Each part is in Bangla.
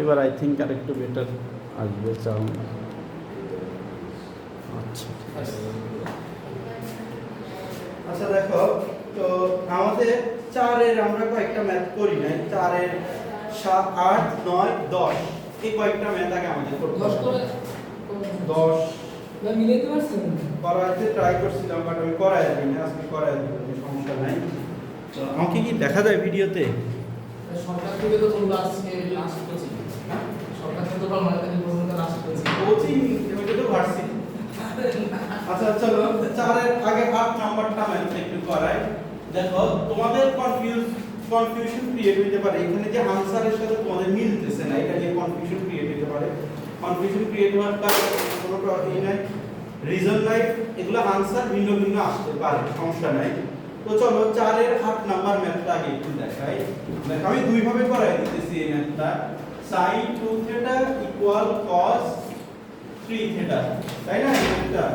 এবার আই থিঙ্ক আর একটু বেটার আসবে সাউন্ড। আচ্ছা আচ্ছা দেখো, তো আমাদের 4 এর আমরা কয়েকটা ম্যাথ করি নাই। 4 এর 7 8 9 10 এই কয়েকটা ম্যাথ আগে আমাদের করতে হবে। 10 না মিলাইতে পারছেন? করাইতে ট্রাই করছিলাম, বাট আমি করাই দিই না, আজকে করাই দেব, কোনো সমস্যা নাই। তো আমাকে কি দেখা যায় ভিডিওতে? সরকার থেকে তো তোমরা আজকে লাস্ট কোচিং, হ্যাঁ, সরকার থেকে তো মানে তাদের পর্যন্ত লাস্ট কোচিং। কোচিং ওইটা তো ভার্সিটি। আচ্ছা চলো 4 এর আগে 8 নাম্বারটা ম্যাথ একটু করাই। দেখো তোমাদের কনফিউশন ক্রিয়েট হতে পারে, এখানে যে আনসারের সাথে তোমাদের মিলতেছে না, এটা নিয়ে কনফিউশন ক্রিয়েট হতে পারে। কনফিউশন ক্রিয়েট হওয়ার কারণে কোনো প্রবলেম নাই, রিজন নাই, এগুলো আনসার ভিন্ন ভিন্ন আসতে পারে, সমস্যা নাই। তো চলো 4 এর 8 নাম্বার ম্যাথটা আগে একটু দেখাই। দেখো আমি দুই ভাবে করাই দিতেছি এই ম্যাথটা। sin 2 θ = cos 3 θ, তাই না? এটা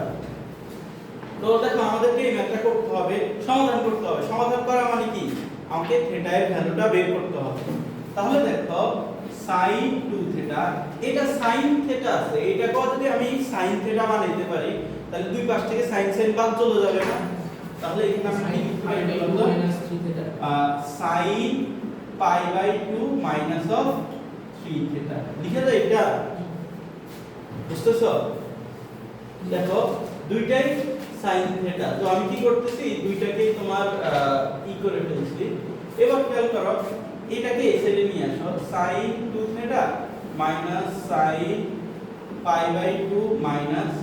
তো দেখো আমাদেরকে এই ম্যাথটা করতে হবে, সমাধান করতে হবে। সমাধান করা মানে কি, আমাকে থিটা এর ভ্যালুটা বের করতে হবে। তাহলে দেখো sin 2 θ, এটা sin θ আছে, এটাকে যদি আমি sin θ বানাইতে পারি, তাহলে দুই পাশ থেকে sin sin বাদ চলে যাবে না? তাহলে এখানে আমি কি লিখতে পারি বলতো, sin π/2 মাইনাস অফ 3 θ লিখে দাও। এটা বুঝতেছো? দেখো দুইটাই sin θ, তো আমি কি করতেছি, দুইটাকেই তোমার ই করে ফেলছি। এবার খেয়াল করো, এটাকে এই সাইডে নিয়ে আসো, sin 2 θ minus sin π/2 minus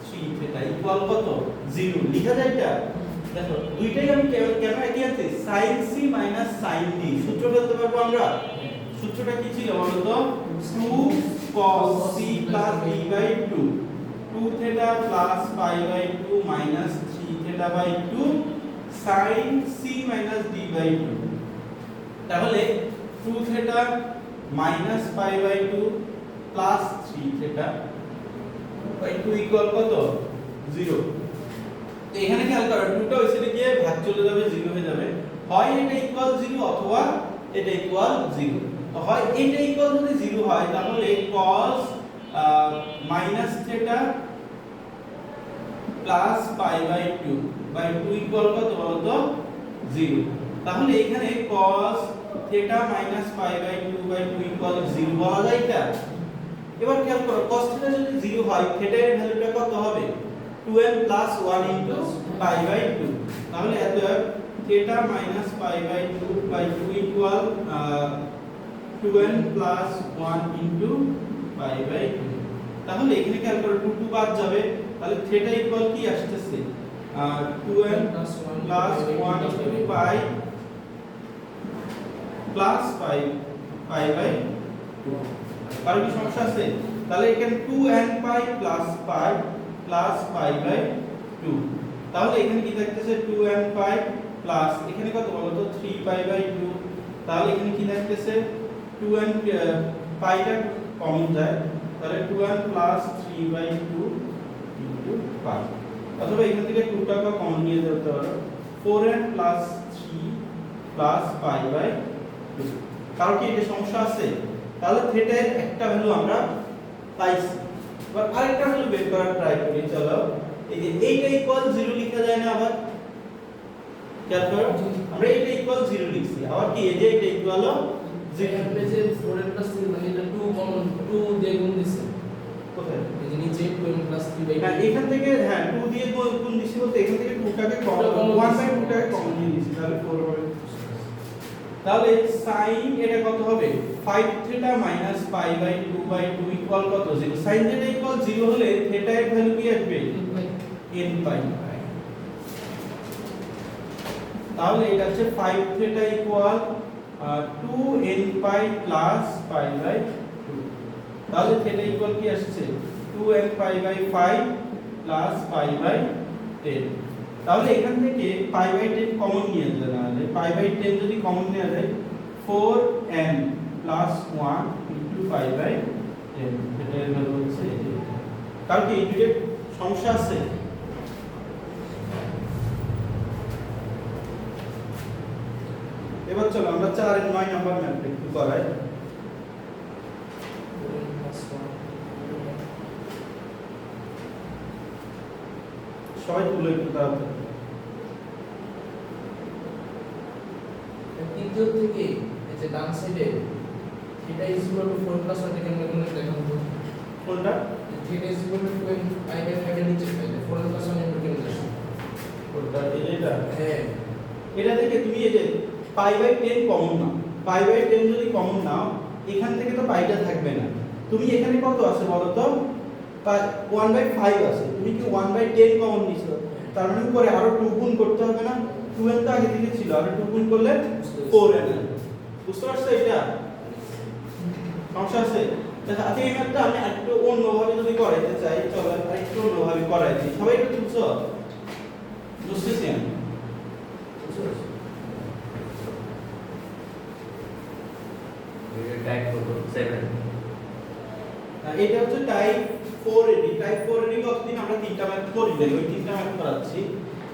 3 θ equal কত? 0 লিখা যায় এটা। দেখো দুইটাই আমি কেন একই আছে, sin c minus sin d সূত্র বলতে পারবো আমরা। সূত্রটা কি ছিল বলো তো, 2 cos c plus d/2, 2 θ plus π/2 minus 3 θ/2 sin c minus d/2। তাহলে 2 θ minus π/2 plus 3 θ/2 ইকুয়াল কত? 0। তো এখানে খেয়াল করো, 2 টা ওই সাইডে গিয়ে ভাগ চলে যাবে, 0 হয়ে যাবে। হয় এটা ইকুয়াল 0 অথবা এটা ইকুয়াল 0। তো হয় এটা ইকুয়াল যদি 0 হয়, তাহলে cos minus θ plus π/2 by 2 equal কত বলতো? 0। তাহলে এখানে cos θ minus π/2 বাই 2 ইকুয়াল 0 বলা যায় এটা। এবার খেয়াল করো, cos θ যদি 0 হয়, θ এর ভ্যালুটা কত হবে? 2n plus 1 into π/2। তাহলে অতএব θ minus π/2 by 2 equal 2n plus 1 into π/2। তাহলে এখানে খেয়াল করো 2 2 বাদ যাবে, তাহলে θ ইকুয়াল কি আসতেছে? 2n plus 1 into pi plus π/2। কারো কি সমস্যা আছে? তাহলে এখানে 2n pi plus pi plus π/2। তাহলে এখানে কি থাকতেছে? 2n pi প্লাস এখানে কত বলো তো? 3π/2। তাহলে এখানে কি থাকতেছে? 2n পাইটা কমন যায়, তাহলে 2n plus 3/2 into pi। অথবা এখান থেকে 2 টাকা কমন নিয়ে যেতে পারো, 4n plus 3 plus pi/2। কারো কি এটা সমস্যা আছে? তাহলে θ এর একটা ভ্যালু আমরা পাইছি। এবার আরেকটা ভ্যালু বের করার ট্রাই করি। চলো, এই যে এইটা ইকুয়াল 0 লেখা যায় না? আবার খেয়াল করো, আমরা এইটা ইকুয়াল 0 লিখছি, আবার কি এই যে এটা ইকুয়াল 0 পেজে 4n plus 3 মানে এটা 2 কমন, 2 দিয়ে গুণ দিছে কোথায়? এই যে নিচে 2n plus 3/2। হ্যাঁ এখান থেকে, হ্যাঁ 2 দিয়ে গুণ দিছি বলতে এখান থেকে 2 টাকে কমন, 1/2 টাকে কমন নিয়ে নিছি, তাহলে 4 হবে। তাহলে sin এটা কত হবে? 5θ minus π/2/2 ইকুয়াল কত? 0। sin θ ইকুয়াল 0 হলে θ এর ভ্যালু কি আসবে? n pi। তাহলে এটা হচ্ছে 5θ ইকুয়াল 2n pi plus π/2। তাহলে θ ইকুয়াল কি আসছে? 2n pi/5 plus π/10। তাহলে এখান থেকে π/10 কমন নিয়ে যায়, তাহলে π/10 যদি কমন নেওয়া যায়, 4n plus 1 into π/10 এটা এর ভ্যালু হচ্ছে এটা। কারণ কি এই দুটো সমস্যা আছে? এবার চলো আমরা 4 এর 9 নাম্বার ম্যাথ একটু করাই। সবাই তুলো একটু তাড়াতাড়ি। তৃতীয় থেকে এই যে ডান সাইডে theta is equal to 4 plus 1 কেমন কেমন দেখাবো কোনটা? থিটা ইজ ইকুয়াল টু 2 এর নিচে পাইলে 4 প্লাস 1 এর কেমন আসে কোনটা? এটা হ্যাঁ এটা থেকে তুমি এই যে পাই বাই 10 কমন নাও, পাই বাই 10 যদি কমন নাও এখান থেকে তো পাইটা থাকবে না। তুমি এখানে কত আছে বলো তো? 1/5 আছে, তুমি কি 1/10 কমন নিছো, তার মানে উপরে আরো 2 গুণ করতে হবে না? 2n তো আগে থেকে ছিল, আরো 2 গুণ করলে 4n। বুঝতে পারছো এটা? সমস্যা আছে? দেখো আজকে এই ম্যাথটা আমি একটু অন্যভাবে যদি করাইতে চাই, চলো একটু অন্যভাবে করাই দিই। সবাই একটু বুঝছো? বুঝতেছি আমি। টাইপ করব 7 এটা হচ্ছে টাইপ 4AD। টাইপ 4AD কতদিন আমরা তিনটা ম্যাথ করি নাই, ওই তিনটা ম্যাথ করাচ্ছি।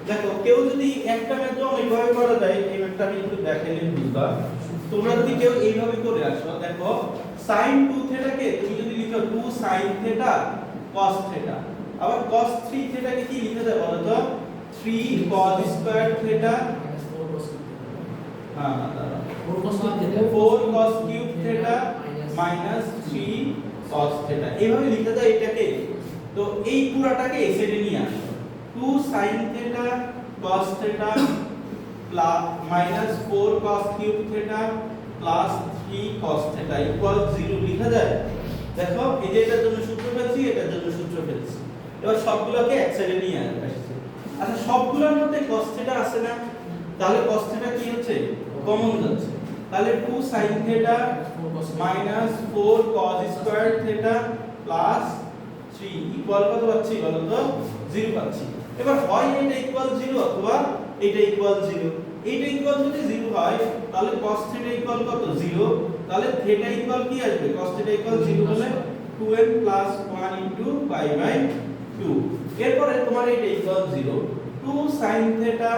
দেখো কেউ যদি একটা ম্যাথ অনেকভাবে করা যায়, এই ম্যাথটা আমি একটু দেখাইলে বুঝবা। তোমরা যদি কেউ এইভাবে করে আসো, দেখো sin 2 থিটা কে তুমি যদি লিখো 2 sin থিটা cos থিটা, আবার cos 3 থিটা কে কি লিখে দেব বলো তো? 3 cos স্কয়ার থিটা, 4 cos হ্যাঁ দাঁড়াও, 4 cos theta 4 cos cube theta minus 3 cos theta, এইভাবে লিখে দাও এটাকে। তো এই পুরাটাকে এই সাইডে নিয়ে আসো, 2 sin theta cos theta plus minus 4 cos cube theta plus 3 cos theta equal 0 লিখা যায়। দেখো এই যে এটার জন্য সূত্র ফেলছি, এটার জন্য সূত্র ফেলছি। এবার সবগুলোকে এক সাইডে নিয়ে আসছি। আচ্ছা সবগুলোর মধ্যে cos থিটা আছে না? তাহলে cos থিটা কি হচ্ছে? কমন যাচ্ছে। তাহলে 2 sin theta minus 4 cos square theta plus 3 equal কত পাচ্ছি বলো তো? 0 পাচ্ছি। এবার হয় এটা ইকুয়াল 0 অথবা এটা ইকুয়াল 0। এটা ইকুয়াল যদি 0 হয় তাহলে cos থিটা ইকুয়াল কত? 0। তাহলে থিটা ইকুয়াল কি আসবে? cos থিটা ইকুয়াল 0 হলে 2n plus 1 into pi by 2। এরপরে তোমার এটা equal 0, 2 sin theta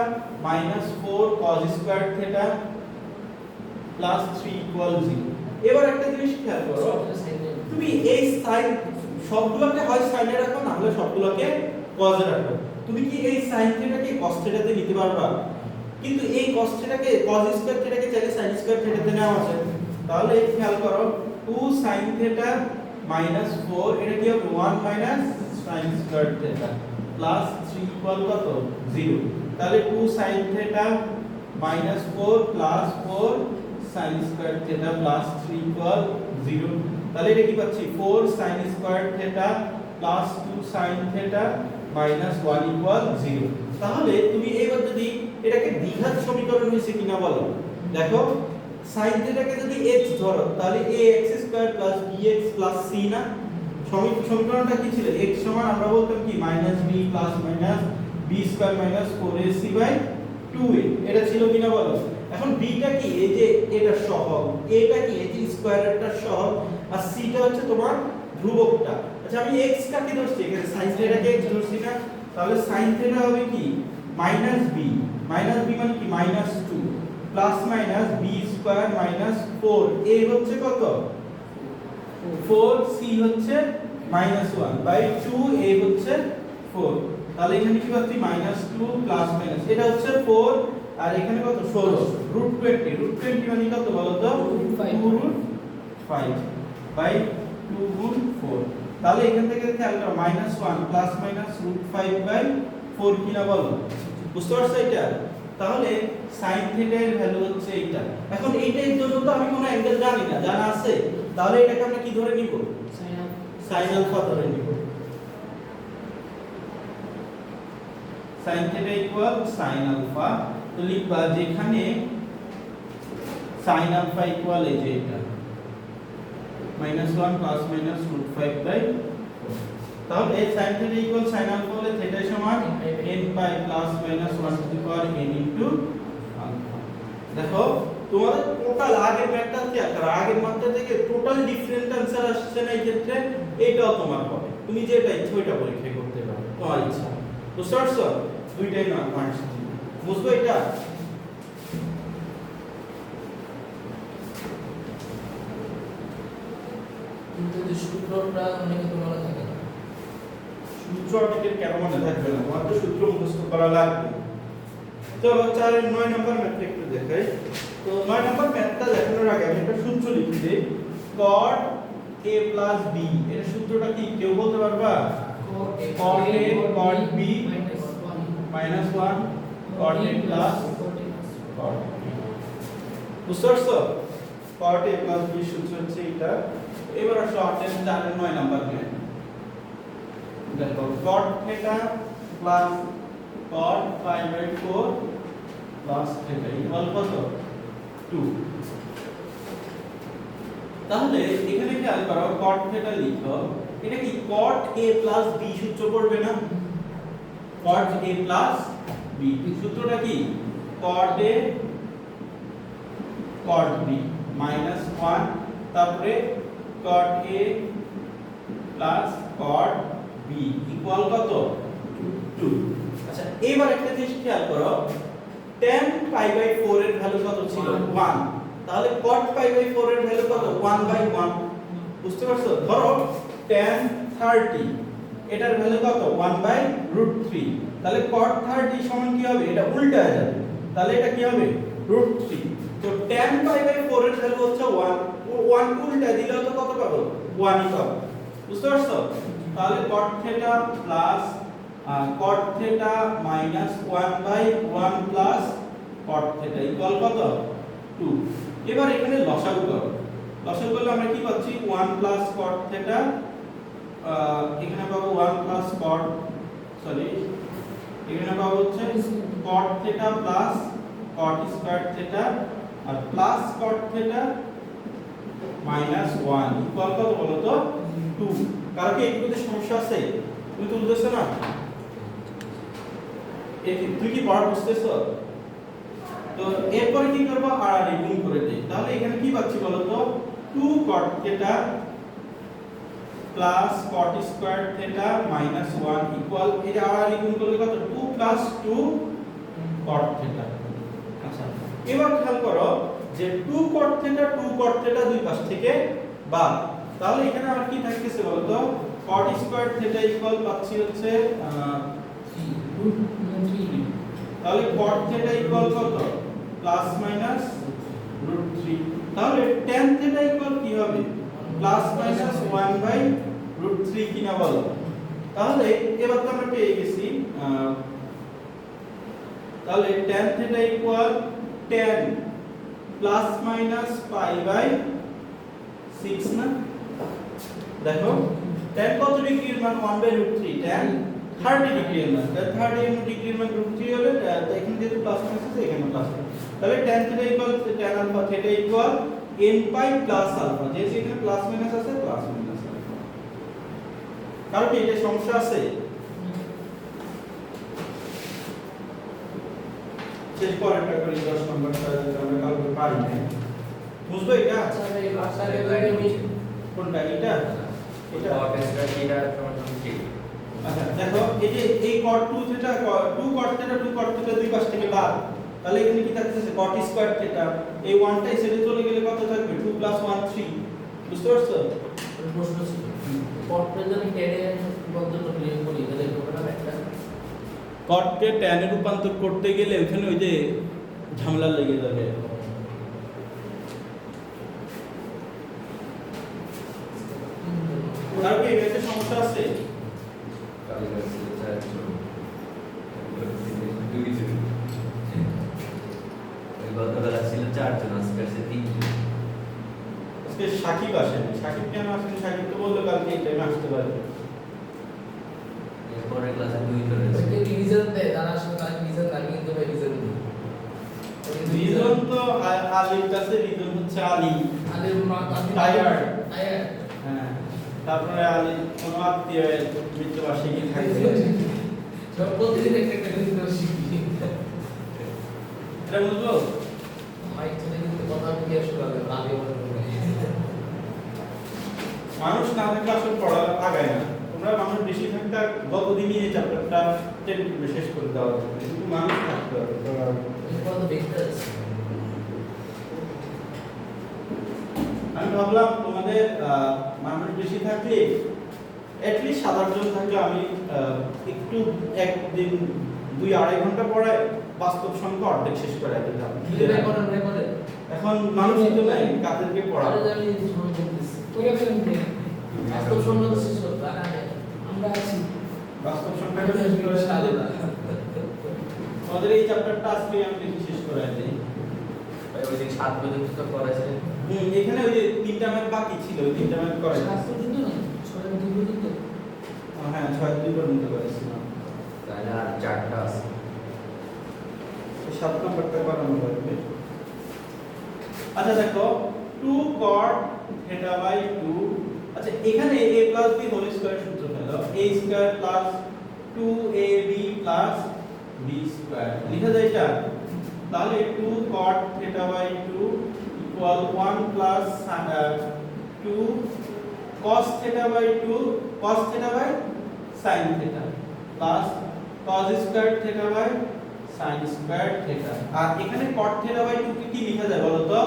minus 4 cos square theta plus 3 equal 0। এবার একটা জিনিস খেয়াল করো, তুমি এই সাইন সবগুলোকে হয় সাইনে রাখো, না হলে সবগুলোকে কজে রাখো। তুমি কি এই সাইন থিটাকে cos থিটাতে নিতে পারবা? কিন্তু এই cos থিটাকে cos স্কয়ার থিটাকে চাইলে sin স্কয়ার থিটাতে নেওয়া যায়। তাহলে খেয়াল করো 2 sin থিটা মাইনাস 4 এটা কি হবে? 1 minus sin square theta plus 3 equal কত? 0। তাহলে 2 sin theta minus 4 plus 4 sin square theta plus 3 equal 0। তাহলে এটা কি পাচ্ছি? 4 sin square theta plus 2 sin theta minus 1 equal 0। তাহলে তুমি এইবার যদি এটাকে দ্বিঘাত সমীকরণ হইছে কিনা বলো। দেখো sin থিটাকে যদি x ধরো তাহলে ax square plus bx plus c না? সমীকরণটা কি ছিল? x সমান আমরা বলতাম কি -b plus minus b square minus 4ac by 2a, এটা ছিল কিনা বলো। এখন b টা কি? এই যে এটা সহগ, a টা কি? এই যে স্কয়ারটা সহগ, আর c টা হচ্ছে তোমার ধ্রুবকটা। আচ্ছা আমি x কাকে ধরছি? এখানে sin থিটাকে x ধরছি না? তাহলে sin থিটা হবে কি? -b, -b মানে কি? -2 plus minus b square minus 4, a হচ্ছে কত? 4, c হচ্ছে -1 বাই 2, a হচ্ছে 4। তাহলে এখানে কি পাচ্ছি? -2 প্লাস মাইনাস, এটা হচ্ছে 4 আর এখানে কত? 16 √20, √20 মানে কত বলো তো? 2√5 বাই 2 গুণ 4। তাহলে এখান থেকে খেয়াল করো -1 প্লাস মাইনাস √5 বাই 4 কিনা বলো। বুঝতে পারছো এটা? তাহলে sin থিটা এর ভ্যালু হচ্ছে এইটা। এখন এইটার জন্য তো আমি কোনো অ্যাঙ্গেল জানি না, জানা আছে, তাহলে এটাকে আমরা কি ধরে নিব? sin আলফা ধরে নিব। sin theta equal sin alpha. তো লিখবা যেখানে sin আলফা ইকুয়াল এই যে এটা -1 প্লাস মাইনাস √5 বাই 4। তাহলে sin theta equal sin alpha হলে থিটা সমান n pi plus minus 1 to the power n into alpha. দেখো তোমাদের টোটাল আগের ম্যাথটা কি আর আগের ম্যাথটা থেকে টোটাল ডিফারেন্ট आंसर আসছে না, এই ক্ষেত্রে এইটাও তোমার হবে। তুমি যেটা ইচ্ছা ওইটা পরীক্ষা করতে পারো, তোমার ইচ্ছা। বুঝতে পারছো? দুইটাই না মার্কস বুঝবো এটা। কিন্তু যে সূত্রটা অনেকে তো মনে থাকে না, সূত্র অনেকের কেন মনে থাকবে না, তোমার তো সূত্র মুখস্থ করা লাগবে। চলো 4 এর 9 নম্বর ম্যাথটা একটু দেখাই। তো 9 নম্বর ম্যাথটা দেখানোর আগে আমি একটা সূত্র লিখে দেই, cot a plus b। এর সূত্রটা কি কেউ বলতে পারবা? cot a cot b minus 1 cot a plus cot b। বুঝতে পারছো? cot a plus b সূত্র হচ্ছে এটা। এবার আসো 8 এর 4 এর 9 নম্বর ম্যাথ। দেখো cot theta plus cot pi by 4 plus theta equal কত? 2। তাহলে এখানে খেয়াল করো cot theta লিখো, এটা কি cot a plus b সূত্র পড়বে না? cot a plus b সূত্রটা কি? cot a cot b minus 1 তারপরে cot a plus cot b equal কত? 2। আচ্ছা এবার একটা জিনিস খেয়াল করো, tan pi by 4 এর ভ্যালু কত ছিল? 1। তাহলে cot pi by 4 এর ভ্যালু কত? 1 by 1। বুঝতে পারছো? ধরো tan 30 এটার ভ্যালু কত? 1 by √3। তাহলে cot 30 সমান কি হবে? এটা উল্টা হয়ে যাবে, তাহলে এটা কি হবে? √3। তো tan pi by 4 এর ভ্যালু হচ্ছে 1, 1 কে উল্টা দিলে তো কত পাবো? 1 ই পাবো। বুঝতে পারছো? তাহলে cot theta plus cot theta minus 1 by 1 plus cot theta equal কত? 2। এবার এখানে লসাগু করো, লসাগু করলে আমরা কি পাচ্ছি? 1 plus cot theta, এখানে পাবো 1 plus cot, এখানে পাবো হচ্ছে cot theta plus cot square theta আর plus cot theta minus 1 equal কত বলো তো? 2। কারণ কি এগুলোতে সমস্যা আছে? তুমি তুলতেছ না? তুই কি পড়া বুঝতেছো? তো এরপরে কি করব? আর গুণ করে দেই। তাহলে এখানে কি পাচ্ছি বলো তো? 2 cot theta plus cot square theta minus 1 equal, এটা আর গুণ করলে কত? 2 plus 2 cot theta। আচ্ছা এবার খেয়াল করো যে 2 cot theta দুই পাশ থেকে বাদ, তাহলে এখানে আর কি থাকতেছে বলো তো? cot square theta equal পাচ্ছি হচ্ছে 3। তাহলে cot theta equal কত? Plus minus √3। তাহলে tan theta equal কি হবে? প্লাস মাইনাস 1 বাই √3 কিনা বলো? তাহলে এবার তো আমরা পেয়ে গেছি, তাহলে tan theta equal tan plus minus pi by 6 না? দেখো tan কত ডিগ্রির মান? 1 বাই √3। tan 30 ডিগ্রির মান, 30 ডিগ্রির মান √3 হলে এখানে যেহেতু প্লাস মাইনাস আছে এখানে প্লাস। তাহলে tan theta equal tan alpha theta equal n pi plus alpha, যেহেতু এখানে প্লাস মাইনাস আছে প্লাস মাইনাস আছে। কারণ কি এটা সমস্যা আছে? শেষ পরেরটা করি 10 নম্বরটা, আমরা কালকে পারি না। বুঝছো এটা? আচ্ছা এই ভাষার এবারে কোনটা? এটা এটা cot square theta সমান কি? আচ্ছা দেখো এই যে এই cot 2 theta 2 cot theta দুই পাশ থেকে বাদ, তাহলে এখানে কি থাকতেছে? cot square theta। এই 1 টা এসে চলে গেলে কত থাকবে? 2 plus 1 3। বুঝতে পারছো? প্রশ্ন ছিল cot যদি টেনে বন্ধন ক্লিয়ার করি তাহলে হবে না একটা? cot কে tan এ রূপান্তর করতে গেলে ওখানে ওই যে ঝামেলা লেগে যাবে। আর কি এতে সমস্যা আছে? কালকে ছিল 4 জন, দুই জন। ওই গতকাল ছিল 4 জন, আজকে আছে 3 জন। আজকে সাকিব আসেনি। সাকিব কেন আসেনি? সাকিব তো বললো কালকে এই টাইমে আসতে পারবে। এরপরের ক্লাসে 2 জন আছে। ওকে রিভিশন দেয়, তারা আসলে তার রিভিশন লাগে কিন্তু ভাই রিভিশন নেই। রিজন তো আলীর কাছে রিজন হচ্ছে আলী আদের মা টায়ার্ড। টায়ার্ড হ্যাঁ, তারপরে আলী কোনো আত্মীয় মৃত্যুবার্ষিকী থাকবে। সব প্রতিদিন একটা একটা কিন্তু শিখি। এটা বুঝলো? মাইক ছেড়ে কিন্তু কথা কি আসলে আগে আগে বলে মানুষ না থাকলে আসলে পড়া আগায় না। তোমরা মানুষ বেশি থাকতে গতদিনই এই চ্যাপ্টারটা শেষ করে দেওয়া যাবে, কিন্তু মানুষ থাকতে হবে। এরপর তো ভেক্টর আছে। আমি ভাবলাম তোমাদের মানুষ বেশি থাকলে অ্যাটলিস্ট সাধারণ থাকলে আমি একটু একদিন 2-2.5 ঘন্টা পড়ায় বাস্তব সংখ্যা অর্ধেক শেষ করে দিতাম। রেকর্ডে এখন মানুষই তো নাই কাদেরকে পড়াবো। আরে জানি সময় করতেছি তোরা ফেলেন কে বাস্তব সংখ্যা তো শেষ করতে আমরা আছি বাস্তব সংখ্যাটা শেষ করে সাথে আমাদের এই চ্যাপ্টারটা আজকে আমি দেখি শেষ করে দিই। ভাই ওই যে 7 পর্যন্ত তো করেছে। এখানে ওই যে 3টা ম্যাথ বাকি ছিল, ওই 3টা ম্যাথ করে শাস্ত্র কিন্তু না 6 পর্যন্ত হ্যাঁ 6-2 পর্যন্ত করেছিলাম। তাহলে আর 4টা আছে। 7 নম্বরটা করানো লাগবে। আচ্ছা দেখো 2 cot theta by 2, আচ্ছা এখানে a plus b whole square সূত্র ফেলো, a square plus 2ab plus b square লিখা যায় এটা। তাহলে 2 cot theta by 2 equal 1 plus 2 cos theta by 2 cos theta by sin theta plus cos square theta by sin square theta। আর এখানে cot theta by 2 কে কি লেখা যায় বলো তো?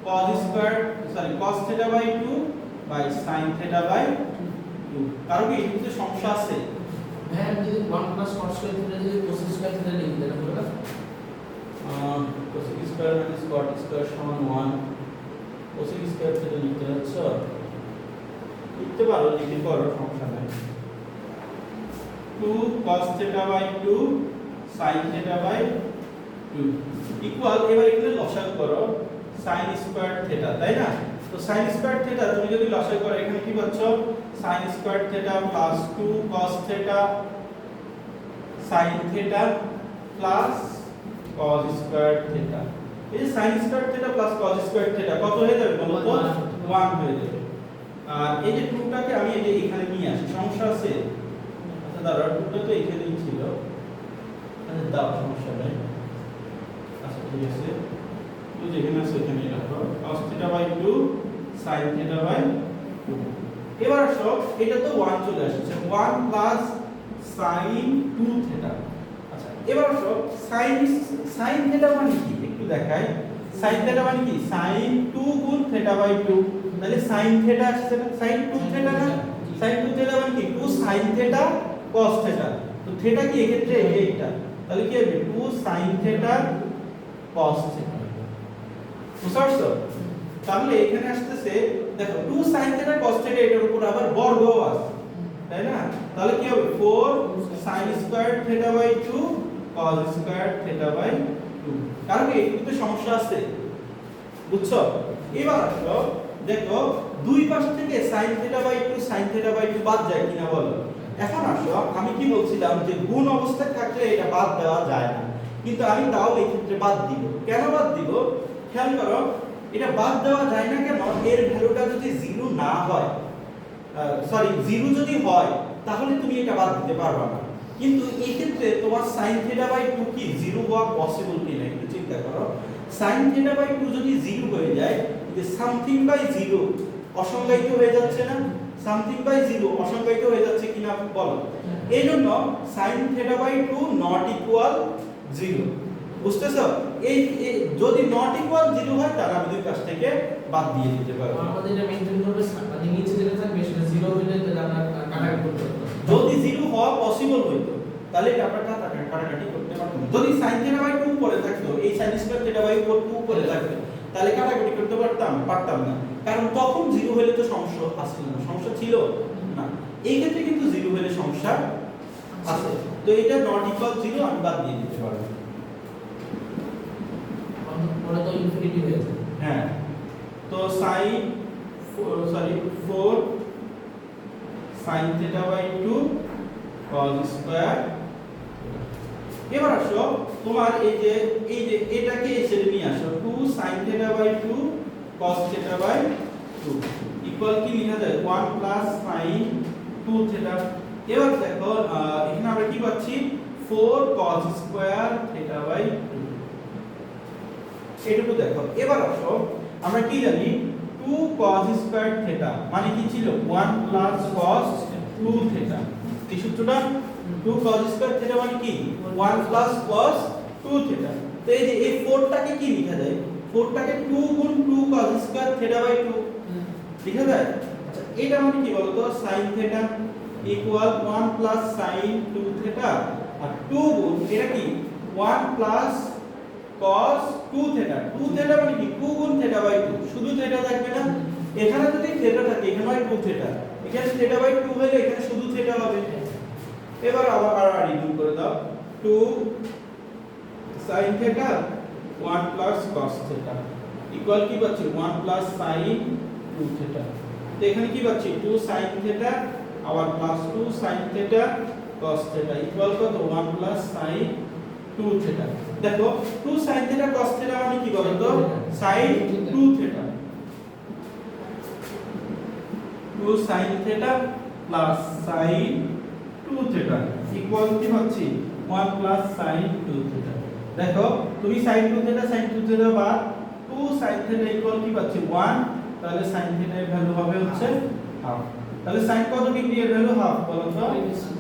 cos square cos theta by 2 by sin theta by 2। কারণ কি এটাতে সমস্যা আছে? হ্যাঁ আমি যদি 1 প্লাস cos স্কয়ার থিটা যদি cos স্কয়ার থিটা লিখি তাহলে হবে না cos square minus cot square সমান 1 cos স্কয়ার থিটা লিখতে যাচ্ছ লিখতে পারো, লিখে করো, সমস্যা নাই। 2 cos theta by 2 sin theta by 2 equal, এবার এখানে লসাগু করো sin স্কয়ার থিটা, তাই না? তো sin স্কয়ার থিটা তুমি যদি লসাগু করো এখানে কি পাচ্ছ? sin square theta plus 2 cos theta sin theta plus cos square theta. এই যে sin square theta plus cos square theta কত হয়ে যাবে বলো তো? 1 হয়ে যাবে। আর এই যে 2 টাকে আমি এই যে এখানে নিয়ে আসি, সমস্যা আছে? আচ্ছা দাঁড়াও, 2 টা তো এখানেই ছিল, আচ্ছা দাও, সমস্যা নাই। আচ্ছা ঠিক আছে, তো যেখানে আছে এখানেই রাখো cos theta by 2 sin theta by 2। এবার আসো এটা তো 1 চলে আসছে, 1 প্লাস sin 2 থিটা। আচ্ছা এবার আসো sin থিটা মানে কি একটু দেখাই। sin থিটা মানে কি? sin 2 গুণ থিটা বাই 2, তাহলে sin থিটা আসছে না, sin 2 থিটা না, sin 2 থিটা মানে কি 2 sin থিটা cos থিটা। তো থিটা কি এক্ষেত্রে এইটা, তাহলে কি হবে 2 sin থিটা cos থিটা। বুঝতে পারছো? তাহলে এখানে আসতেছে দেখো 2 sin থিটা cos থিটা, এটার উপর আবার বর্গও আছে, তাই না? তাহলে কি হবে 4 sin square theta by 2 cos square theta by 2। কারণ কি এটাতে সমস্যা আছে, বুঝছো? এবার আসো দেখো দুই পাশ থেকে sin theta by 2 sin theta by 2 বাদ যায় কিনা বলো। এখন আসো আমি কি বলছিলাম যে গুণ অবস্থায় থাকলে এটা বাদ দেওয়া যায় না, কিন্তু আমি তাও এই ক্ষেত্রে বাদ দিব। কেন বাদ দিব খেয়াল করো, এটা বাদ দেওয়া যায় না কেন? এর ভ্যালুটা যদি 0 না হয়, জিরো যদি হয় তাহলে তুমি এটা বাদ দিতে পারবে না। কিন্তু এই ক্ষেত্রে তোমার sin থিটা বাই 2 কি 0 হওয়া পসিবল কিনা একটু চিন্তা করো। sin থিটা বাই 2 যদি 0 হয়ে যায়, যে সামথিং বাই 0 অসংজ্ঞায়িত হয়ে যাচ্ছে না? সামথিং বাই 0 অসংজ্ঞায়িত হয়ে যাচ্ছে কিনা বলো। এইজন্য sin theta by 2 not equal 0। বুঝতেছো? এই যদি নট ইকুয়াল 0 হয় তাহলে আমি দুই পাশ থেকে বাদ দিয়ে দিতে পারবো। আমাদের এটা মেইনটেইন করবে, মানে নিচে যেটা থাকবে সেটা 0 হইলে তাহলে আমরা কাটাকাটি করতে পারবো। যদি 0 হওয়া পসিবল হইতো তাহলে এটা আমরা কাটাকাটি করতে পারতাম। যদি sin থিটা বাই 2 পড়ে থাকতো, এই sin স্কয়ার থিটা বাই 2 পড়ে থাকতো, তাহলে কাটাকাটি করতে পারতাম না। কারণ তখন 0 হলে তো সমস্যা আসছিল না, সমস্যা ছিল না। এই ক্ষেত্রে কিন্তু 0 হলে সমস্যা আছে। তো এটা নট ইকুয়াল 0 আমি বাদ দিয়ে দিতে পারবো। পরে তো ইনফিনিটি হয়ে যাবে। হ্যাঁ, তো four sin theta by 2 cos square. এবার আসো তোমার এই যে এটাকে এসে নিয়ে আসো 2 sin theta by 2 cos theta by 2 equal কি লেখা যায় 1 প্লাস sin 2 theta। এবার দেখো এখানে আমরা কি পাচ্ছি 4 cos স্কয়ার theta by 2। এটুকু দেখো। এবার আসো আমরা কি জানি 2 cos স্কয়ার থিটা মানে কি ছিল 1 প্লাস cos 2 থিটা। এই সূত্রটা 2 cos স্কয়ার থিটা মানে কি 1 প্লাস cos 2 থিটা। তো এই যে এই 4 টাকে কি লেখা যায়? 4 টাকে 2 গুণ 2 cos স্কয়ার থিটা বাই 2 লেখা যায়। আচ্ছা এটা মানে কি বলতো sin theta equal 1 plus sin 2 theta আর 2 গুণ এটা কি 1 প্লাস cos 2 থিটা 2 থিটা মানে কি 2 গুণ থিটা বাই 2 শুধু থিটা থাকবে না এখানে যদি থিটা থাকে এখানে হয় 2 থিটা এখানে থিটা বাই 2 হলে এখানে শুধু থিটা হবে এবার আবার আর গুণ করে দাও 2 sin theta 1 plus cos theta equal কি পাচ্ছি 1 প্লাস sin 2 থিটা তো এখানে কি পাচ্ছি 2 sin থিটা আবার plus 2 sin theta cos theta equal কত 1 প্লাস sin 2 থিটা দেখো 2 sin থিটা cos থিটা মানে কি বলো তো sin 2 theta 2 sin theta plus sin 2 theta equal কি পাচ্ছি 1 প্লাস sin 2 থিটা দেখো তুমি sin 2 থিটা sin 2 থিটা বা 2 sin থিটা ইকুয়াল কি পাচ্ছি 1 তাহলে sin থিটা এর ভ্যালু হবে হচ্ছে হাফ তাহলে sin কত ডিগ্রি এর ভ্যালু হাফ বলো তো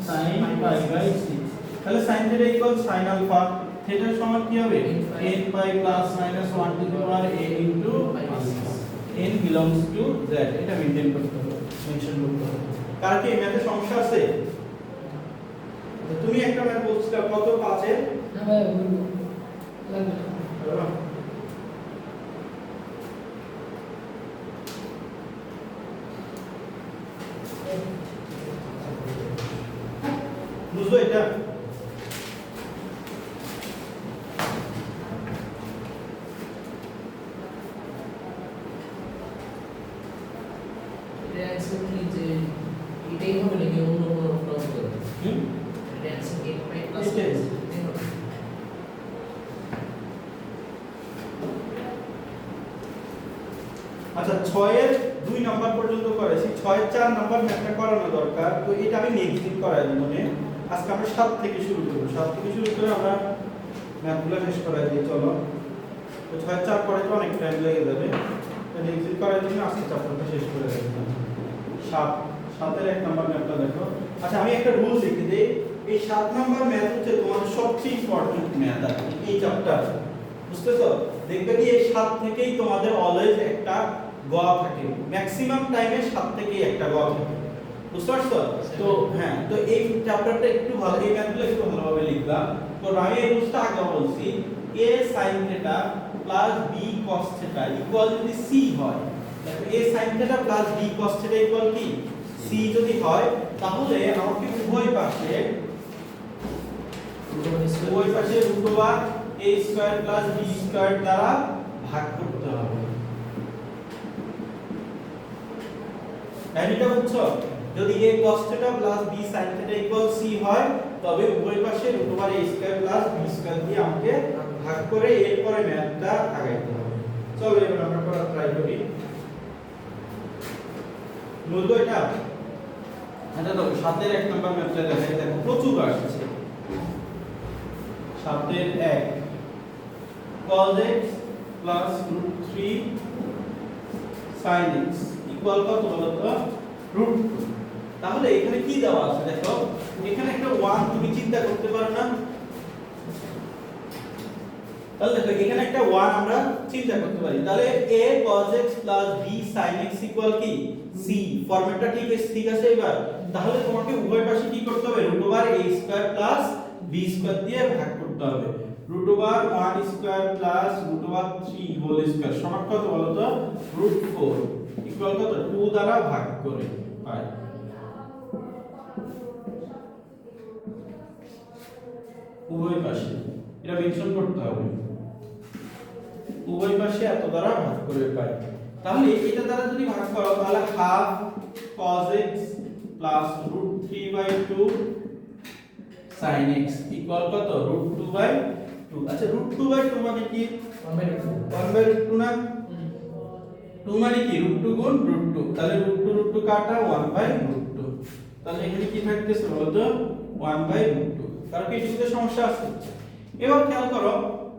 sin পাই বাই 6 তাহলে sin theta equal sin alpha theta সমান কি হবে n pi plus minus 1 to the power a into n belongs to z এটা মেইনটেইন করতে হবে মেনশন করতে হবে কার কি ম্যাথে সমস্যা আছে তো তুমি একটা ম্যাথ বলছিলে কত 5 এর না ভাই লাগবে না বুঝলো এটা এটা অ্যান্সার কি যে এটাই হবে নাকি অন্য কোনো প্রবলেম হুম এটা অ্যান্সার 8 পাই প্লাস এটাই। আচ্ছা 6 এর 2 নাম্বার পর্যন্ত করেছি 6 এর 4 নাম্বার ম্যাথটা করানো দরকার তো এটা আমি নেক্সট দিন করাই দেব মানে আজকে আমরা 7 থেকে শুরু করব 7 থেকে শুরু করে আমরা ম্যাথগুলো শেষ করাই দিই চলো তো 6 এর 4 পড়াইতে অনেক টাইম লেগে যাবে তো নেক্সট দিন করার জন্য আজকে চ্যাপ্টারটা শেষ করে দেব 7 এর 1 নাম্বার ম্যাথটা দেখো আচ্ছা আমি একটা রুল লিখে দেই এই 7 নাম্বার ম্যাথ হচ্ছে তোমাদের সবচেয়ে ইম্পর্টেন্ট ম্যাথ আর কি, এই চ্যাপ্টার বুঝতেছো দেখবে কি এই 7 থেকেই তোমাদের অলওয়েজ একটা গ থাকে ম্যাক্সিমাম টাইমে 7 থেকেই একটা গ থাকে বুঝতে পারছো তো হ্যাঁ তো এই চ্যাপ্টারটা একটু ভালো এই ম্যাথগুলো একটু ভালোভাবে লিখবা তো আমি এই রুলসটা আগে বলছি a sin theta plus b cos theta equal যদি c হয় দেখো a sin theta plus b cos theta equal কি c যদি হয় তাহলে আমাকে উভয় পাশে √a square plus b square দ্বারা ভাগ করতে হবে এটা বুঝছো যদি a cos theta plus b sin theta equal c হয় তবে উভয় পাশে √a square plus b square দিয়ে আমাকে ভাগ করে এরপরে ম্যাথটা আগাইতে হবে চলো এবার আমরা করা ট্রাই করি বুঝলো এটা এটা তো 7 এর 1 নাম্বার ম্যাথটা দেখাই দেখো প্রচুর আসছে 7 এর 1 cos x plus √3 sin x equal কত বলো তো √2 তাহলে এখানে কি দেওয়া আছে দেখো এখানে একটা 1 তুমি চিন্তা করতে পারো না তাহলে দেখো এখানে একটা 1 আমরা চিন্তা করতে পারি তাহলে a cos x b sin x equal কি c ফরম্যাটটা ঠিক আছে এবার তাহলে তোমাকে উভয় পাশে কি করতে হবে √a square plus b square দিয়ে ভাগ করতে হবে √1 স্কয়ার প্লাস √3 হোল স্কয়ার সমান কত বলো তো √4 ইকুয়াল কত 2 দ্বারা ভাগ করে পাই উভয় পাশে এটা মেনশন করতে হবে উভয় পাশে এত দ্বারা ভাগ করে পাই তাহলে এটা দ্বারা যদি ভাগ করো তাহলে half cos x plus √3/2 sin x equal কত √2/2 আচ্ছা √2/2 মানে কি 1/2 না 2 মানে কি √2 গুণ √2 তাহলে √2 কাটা 1/2 তাহলে এখানে কি থাকতেছে বলতো 1/2 কারণ কি এটাতে সমস্যা আছে এবার খেয়াল করো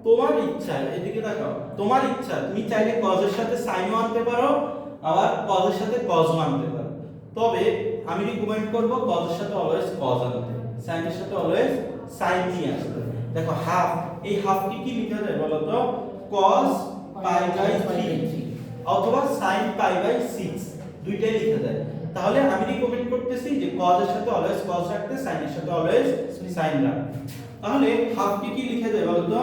তোমার ইচ্ছা এদিকে তাকাও তোমার ইচ্ছা তুমি চাইলে cos এর সাথে sin ও আনতে পারো আবার cos এর সাথে cos ও আনতে পারো তবে আমি রিকমেন্ড করব cos এর সাথে অলওয়েজ cos আনতে sin এর সাথে অলওয়েজ sin নিয়ে আসতে দেখো হাফ এই হাফটি কি লেখা যায় বলো তো cos pi/3 অথবা sin pi/6 দুইটাই লেখা যায় তাহলে আমি রিকমেন্ড করতেছি যে cos এর সাথে অলওয়েজ cos রাখতে, sin এর সাথে অলওয়েজ sin রাখতে। তাহলে হাফ কে কি লিখা যায় বলো তো?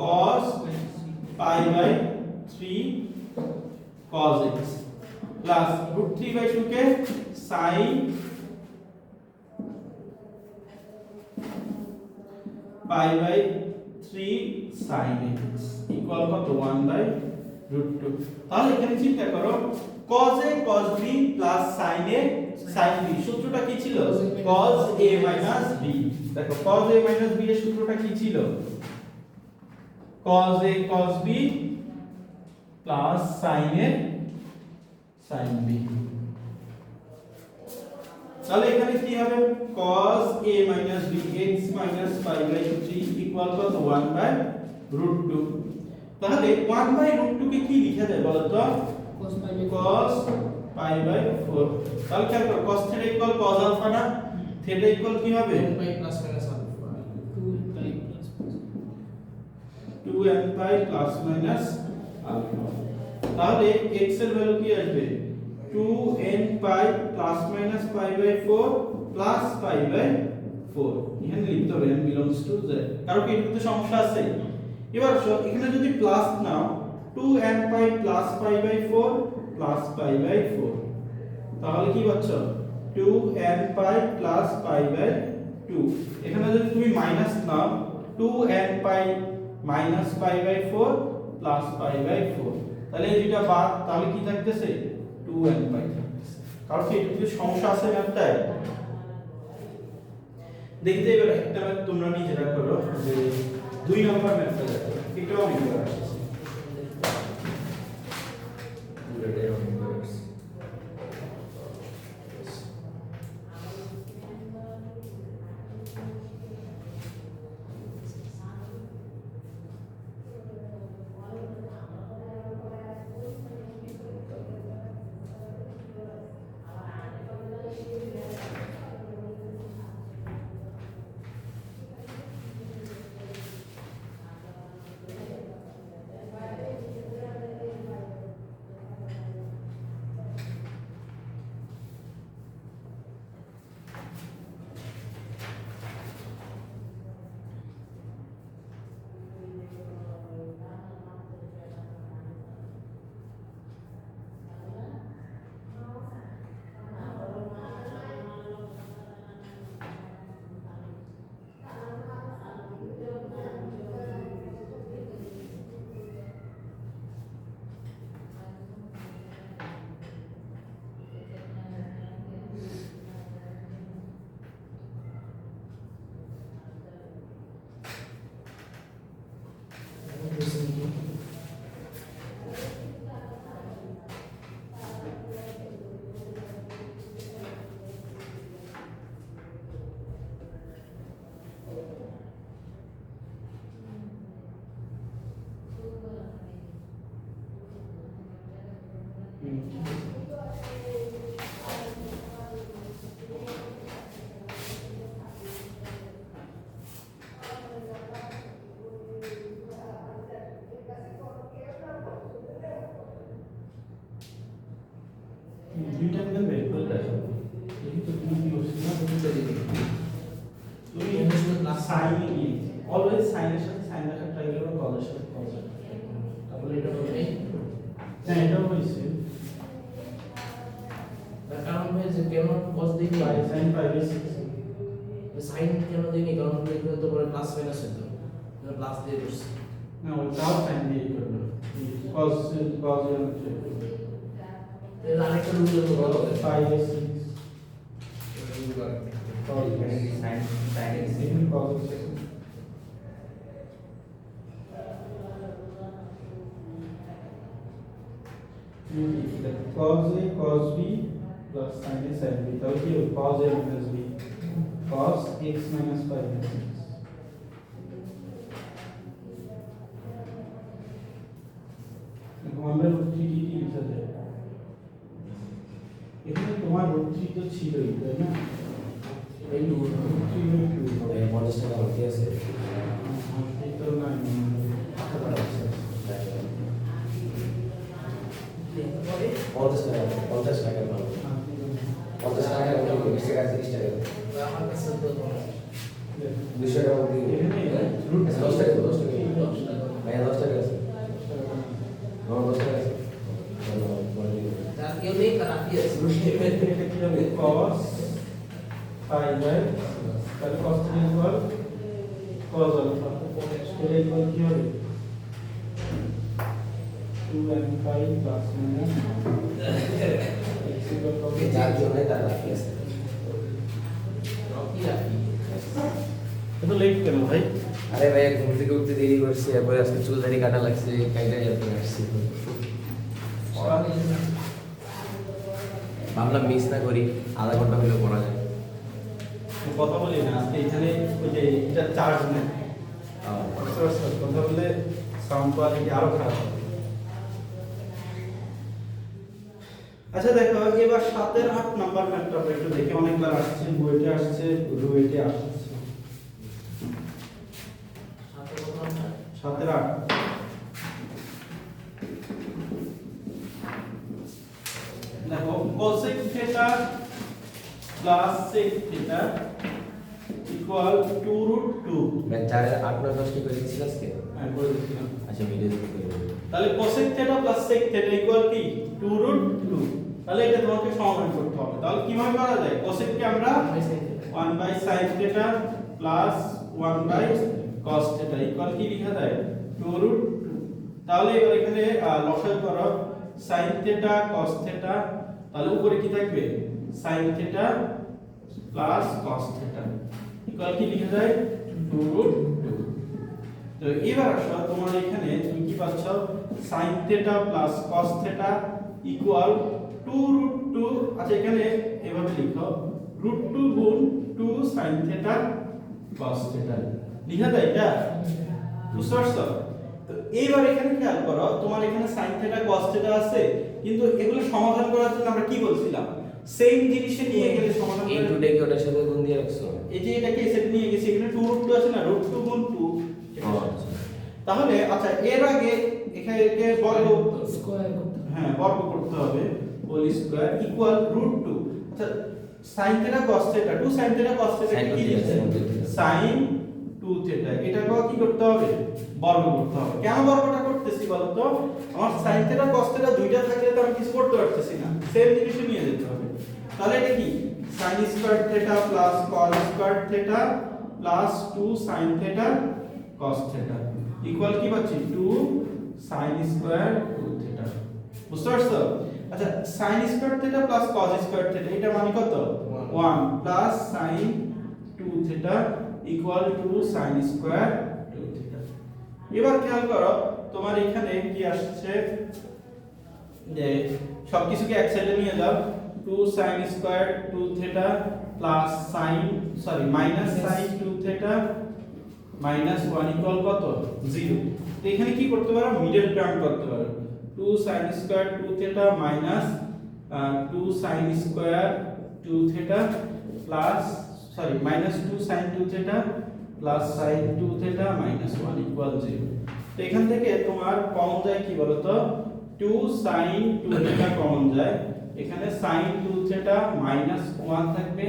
cos pi by 3 cos x plus √3/2 K sin pi by 3 sin x equal কত 1/√2। তাহলে এখানে চিন্তা করো cos a cos b plus sin a sin b সূত্রটা কি ছিল? cos a minus b। দেখো cos a minus b এর সূত্রটা কি ছিল? cos a cos b plus sin a sin b। তাহলে এখানে কি হবে? cos a minus b x minus pi by 3 equal কত 1/√2। তাহলে 1/√2 কে কি লিখা যায় বলো তো? cos pi by 4। তাহলে খেয়াল করো cos theta equal cos alpha না? থিটা ইকুয়াল কি হবে? 2n plus minus alpha 2n pi plus minus alpha। তাহলে x এর ভ্যালু কি আসবে? 2n pi plus minus pi by 4 plus pi by 4। এখানে লিখতে হবে n belongs to z, কারণ কি এটাতে সমস্যা আছে। এবার এখানে যদি plus now 2n pi plus pi by 4 plus pi by 4, তাহলে কি পাচ্ছো? 2n pi plus pi by 2। এখানে যদি তুমি minus now 2n pi minus pi by 4 plus pi by 4, তাহলে এই দুটো বাদ, তাহলে কি থাকতেছে? 2n pi থাকতেছে। কারণ কি এটাতে সমস্যা আছে ম্যাথটায়। দেখতে এবার একটা ম্যাথ তোমরা নিজেরা করো, যে 2 নম্বর ম্যাথটা দেখো, এটাও আমি করে আসছি। পুরোটাই অনেক করছি। দুইটা দিন বের করে দেখো, এই তো তুমি কি করছিস না? তুমি সাইন কি অলওয়েজ সাইনের সাথে সাইন রাখার ট্রাই করো, cos এর সাথে cos রাখার try করো। তাহলে এটা হবে হ্যাঁ, এটাও হইছে। তার কারণ হচ্ছে কেন cos দিই পাই sin pi by 6। sin কেন দিই কারণ এখানে তো পরে প্লাস মাইনাস হতো, প্লাস দিয়ে দিচ্ছি না, ওটাও সাইন দিয়ে করবে, cos এর হচ্ছে এর আরেকটা রুল তো বলো pi by 6 cos এখানে কি sin x এখানে cos হচ্ছে cos a cos b plus sin a sin b, তাহলে কি হবে? cos a minus b cos x minus pi by 6। এখন আমরা √3 কি লিখা যায়? এখানে তোমার √3 তো ছিলই, তাই না? এই রুল √3/2 হবে। 50 টাকা বাকি আছে। এই তো নাই, পরে 50 টাকা পাবো। আমার কাছে তো কোনো 200 টাকা দিয়ে এখানে রুট 10 টাকা 10 টাকা 10 টাকা ভাইয়া 10 টাকা আছে আমার 10 টাকা আছে যার কেউ নেই তার আপনি আছে এটা কি হবে cos pi বাই তাহলে cos theta equal cos alpha এটা ইকুয়াল কি হবে 2n pi plus minus x equal কত যার জন্য তার রাখি আছে রকি রাখি এত লেট কেন ভাই আরে ভাই ঘুম থেকে উঠতে দেরি করছি এরপরে আজকে চুল দাড়ি কাটা লাগছে কাইটা যেতে আসছি ভাবলাম মিস না করি আধা ঘন্টা হলে পড়া যায় কথা বলি না আজকে এখানে ওই যে এটা চার্জ নেই কথা বললে সাউন্ড কোয়ালিটি আরো খারাপ হবে আচ্ছা দেখো এবার 7 এর 8 নাম্বার ম্যাথটা আমরা একটু দেখে অনেকবার আসছে বুয়েটে আসছে রুয়েটে আসছে সাথে কথা 7 এর 8 দেখো cosec theta plus sec theta equal 2 root 2 মানে 4 এর 8 9 10 কি করে দিছিস আজকে আমি বলে দিচ্ছিলাম আচ্ছা ভিডিও দেখতে করে তাহলে cosec theta plus sec theta equal কি 2 root 2 তাহলে এটা তোমাকে সমাধান করতে হবে তাহলে কিভাবে করা যায় cosec কে আমরা 1 by sin theta plus 1 by cos theta equal কি লেখা যায় 2 root 2 তাহলে এবার এখানে লসাগু করো sin theta cos theta তাহলে উপরে কি থাকবে sin theta plus cos theta equal কি লেখা যায় 2 root 2 তো এবার আসো তোমার এখানে তুমি কি পাচ্ছ sin theta plus cos theta equal 2 root 2 আচ্ছা এখানে এভাবে লিখো root 2 গুণ 2 sin theta cos theta লিখা যায় এটা বুঝতে পারছো তো এইবার এখানে খেয়াল করো তোমার এখানে sin theta cos theta আছে কিন্তু এগুলো সমাধান করার জন্য আমরা কি বলছিলাম সেম জিনিসে নিয়ে গেলে সমাধান এই করে টুডে কি ওটার সাথে গুণ দিয়ে রাখছো এই যে এটাকে সেট নিয়ে গেছি এখানে 2 root 2 আছে না root 2 গুণ 2 আচ্ছা তাহলে আচ্ছা এর আগে এখানে একে বর্গ স্কয়ার করতে হ্যাঁ বর্গ করতে হবে হোল স্কয়ার ইকুয়াল রুট 2 আচ্ছা sin theta cos theta 2 sin theta cos theta Sin কি 2 লিখছে theta, sin 2 theta এটাকেও কি করতে হবে বর্গ করতে হবে কেন বর্গটা করতেছি বলো তো আমার sin theta cos theta দুইটা থাকলে তো আমি কিছু করতে পারতেছি না সেম জিনিস নিয়ে যেতে হবে তাহলে এটা কি sin square theta plus cos square theta plus 2 sin theta cos theta equal কি পাচ্ছি 2 sin স্কয়ার 2 theta বুঝতে পারছো আচ্ছা sin square theta plus cos square theta এটা মানে কত 1 plus sin 2 theta equal to sin square 2 theta এবার খেয়াল করো তোমার এখানে কি আসছে যে সবকিছুকে এক সাইডে নিয়ে যাও 2 sin square 2 theta plus minus sin 2 theta minus 1 equal কত 0 তো এখানে কি করতে পারো মিডল টার্ম করতে পারো 2 sin square 2 theta minus 2 sin square 2 theta plus minus 2 sin 2 theta plus sin 2 theta minus 1 equal 0 তো এখান থেকে তোমার কমন যায় কি বলো তো 2 sin 2 থিটা কমন যায় এখানে sin 2 থিটা মাইনাস 1 থাকবে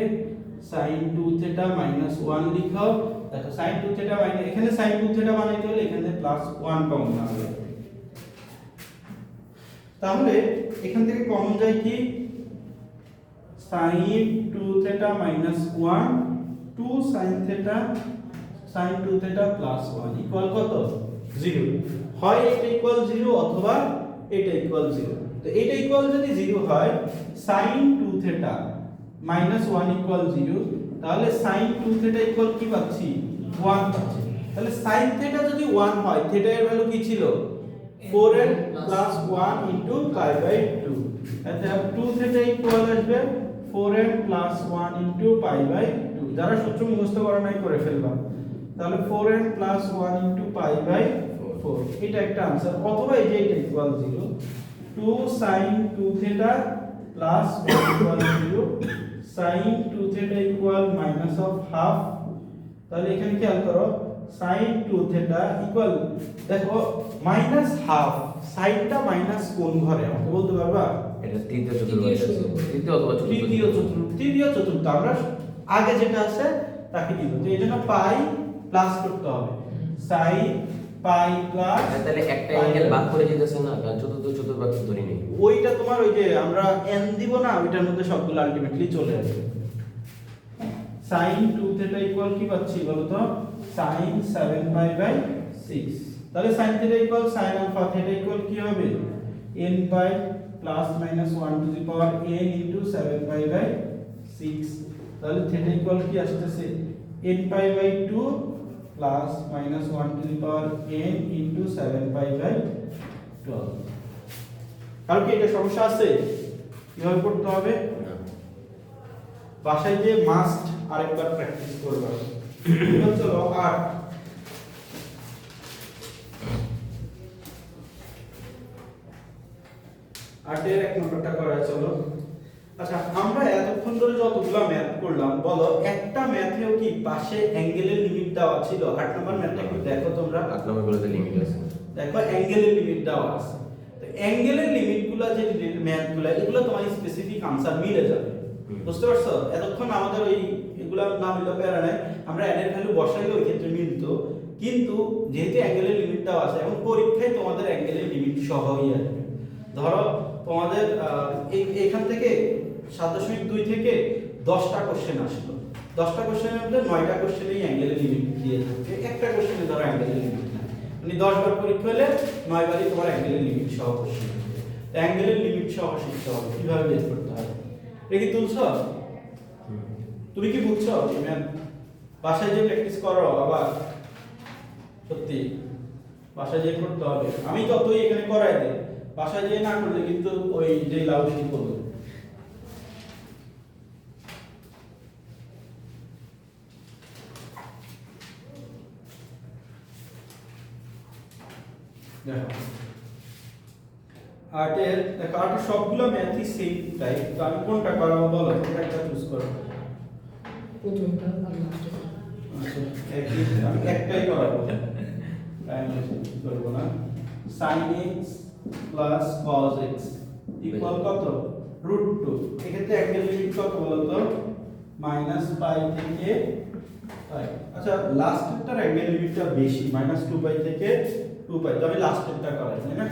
sin 2 থিটা মাইনাস 1 লিখো দেখো sin 2 থিটা মাইনাস এখানে sin 2 থিটা বানাইতে হলে এখানে প্লাস 1 কমন আসবে তাহলে এখান থেকে কমন যায় কি sin 2 theta minus 1 2 sin theta sin 2 theta plus 1 equal কত 0 হয় এটা ইকুয়াল 0 অথবা এটা ইকুয়াল 0 তো এটা ইকুয়াল যদি 0 হয় sin 2 থিটা মাইনাস 1 ইকুয়াল 0 তাহলে sin 2 থিটা ইকুয়াল কি পাচ্ছি 1 পাচ্ছি তাহলে sin থিটা যদি 1 হয় থিটা এর ভ্যালু কি ছিল 4n plus 1 into pi by 2 তাহলে 2 থিটা ইকুয়াল আসবে 4n plus 1 into pi by 2 যারা সূত্র মুখস্থ করা নাই করে ফেলবা তাহলে 4n plus 1 into pi by 4 এটা একটা आंसर অথবা এই যে এটা equal 0 2 sin 2 theta plus 1 equal 0 sin 2 theta equal minus of half তাহলে এখানে খেয়াল করো sin 2 থিটা ইকুয়াল দেখো মাইনাস হাফ সাইডটা মাইনাস কোন ঘরে আমাকে বলতে পারবা এটা তৃতীয় চতুর্থ তৃতীয় অথবা চতুর্থ তৃতীয় চতুর্থ আমরা আগে যেটা আছে তাকে দিব। তো এই জন্য পাই প্লাস করতে হবে sin পাই প্লাস তাহলে একটা অ্যাঙ্গেল ভাগ করে যেতেছে না, কারণ চতুর্থ চতুর্ভাগ তো ধরি নেই। ওইটা তোমার ওই যে আমরা n দিব না, ওইটার মধ্যে সবগুলো আলটিমেটলি চলে আসবে। sin 2 থিটা ইকুয়াল কি পাচ্ছি বলো তো, sin 7 পাই বাই 6। তাহলে sin theta equal sin alpha theta equal কি হবে, n pi plus minus 1 to the power n into 7 pi by 6। তাহলে থিটা ইকুয়াল কি আসতেছে, n pi by 2 plus minus 1 to the power n into 7 pi by 12। কারণ কি এটা সমস্যা আছে, কিভাবে করতে হবে, বাসায় যে মাস্ট আরেকবার প্র্যাকটিস করবা। চলো 8 8 এর 1 নম্বরটা করা চলো। আচ্ছা আমরা এতক্ষণ ধরে যতগুলো ম্যাথ করলাম বলো, একটা ম্যাথেও কি পাশে অ্যাঙ্গেলের লিমিট দেওয়া ছিল? 8 নম্বর ম্যাথটা একটু দেখো তোমরা। 8 নম্বর গুলোতে লিমিট আছে, দেখো অ্যাঙ্গেলের লিমিট দেওয়া আছে। তো অ্যাঙ্গেলের লিমিটগুলো যে ম্যাথগুলো, এগুলো তোমার স্পেসিফিক আনসার মিলে যাবে। বুঝতে পারছো? এতক্ষণ আমাদের ওই এগুলো না মিললে প্যারা নাই, আমরা n এর ভ্যালু বসাইলে ওই ক্ষেত্রে মিলতো, কিন্তু যেহেতু অ্যাঙ্গেলের লিমিট দেওয়া আছে, এবং পরীক্ষায় তোমাদের অ্যাঙ্গেলের লিমিট সহই আসবে। ধরো তোমাদের এখান থেকে 7.2 থেকে 10টা কোশ্চেন আসলো, 10টা কোশ্চেনের মধ্যে 9টা কোশ্চেনেই অ্যাঙ্গেলের লিমিট দিয়ে থাকে, একটা কোশ্চেনে ধরো অ্যাঙ্গেলের লিমিট না, মানে 10 বার পরীক্ষা হলে 9 বারই তোমার অ্যাঙ্গেলের লিমিট সহ কোশ্চেন আসবে। তো অ্যাঙ্গেলের লিমিট সহ শিখতে হবে, কিভাবে বের করতে হবে। এটা কি তুলছো? তুমি কি বুঝছো? ম্যাম বাসায় যে প্র্যাকটিস করো, আবার সত্যি বাসায় যে করতে হবে। আমি যতই এখানে করাই দিই, বাসায় যে না করলে কিন্তু ওই যে লাভ শুরু করবে। দেখো আর্টের, দেখো আর্টের সবগুলো ম্যাথই সেম টাইপ। তো আমি কোনটা করাবো বলো, তোমরা একটা চুজ করো। প্রথমটা আর লাস্টটা। আচ্ছা আমি একটাই করাবো, টাইম ওয়েস্ট করব না। sin x plus cos x equal কত, √2। এক্ষেত্রে অ্যাঙ্গেল লিমিট কত বলো তো, -π থেকে পাই। আচ্ছা লাস্টেরটার অ্যাঙ্গেল লিমিটটা বেশি, -2π থেকে 2π। তো আমি লাস্টেরটা করাই, তাই না?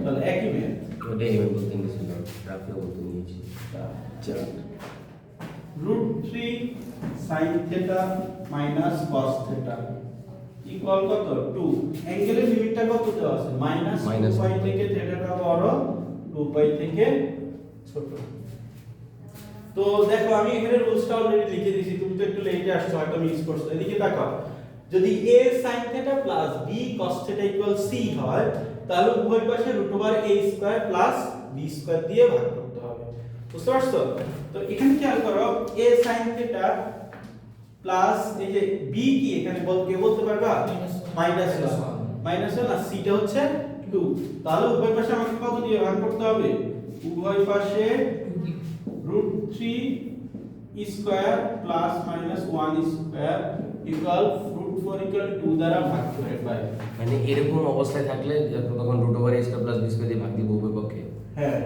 তাহলে একই ম্যাথ, ওটাই আমি বলতে নিয়েছিলাম, রাফিও বলতে নিয়েছি। চল √3 sin theta minus cos theta equal কত, 2। অ্যাঙ্গেলের লিমিটটা কত দেওয়া আছে, -2π থেকে থিটাটা বড়, 2π থেকে ছোট। তো দেখো আমি এখানে রুলসটা অলরেডি লিখে দিয়েছি, তুমি তো একটু লেটে আসছো, হয়তো মিস করছো। এদিকে দেখো, যদি a sin theta plus b cos theta equal c হয়, তাহলে উভয় পাশে √a² প্লাস b² দিয়ে ভাগ করতে হবে। বুঝতে পারছো? তো এখানে খেয়াল করো, a sin থিটা প্লাস এই যে b কি এখানে বলতে পারবা, -1 আর c টা হচ্ছে 2। তাহলে উভয় পাশে আমাকে কত দিয়ে ভাগ করতে হবে, উভয় পাশে √3² প্লাস -1² ইকুয়াল √4 ইকুয়াল 2 দ্বারা ভাগ করে পাই। মানে এরকম অবস্থায় থাকলে তখন √a² প্লাস b² দিয়ে ভাগ দিব উভয় পক্ষে। হ্যাঁ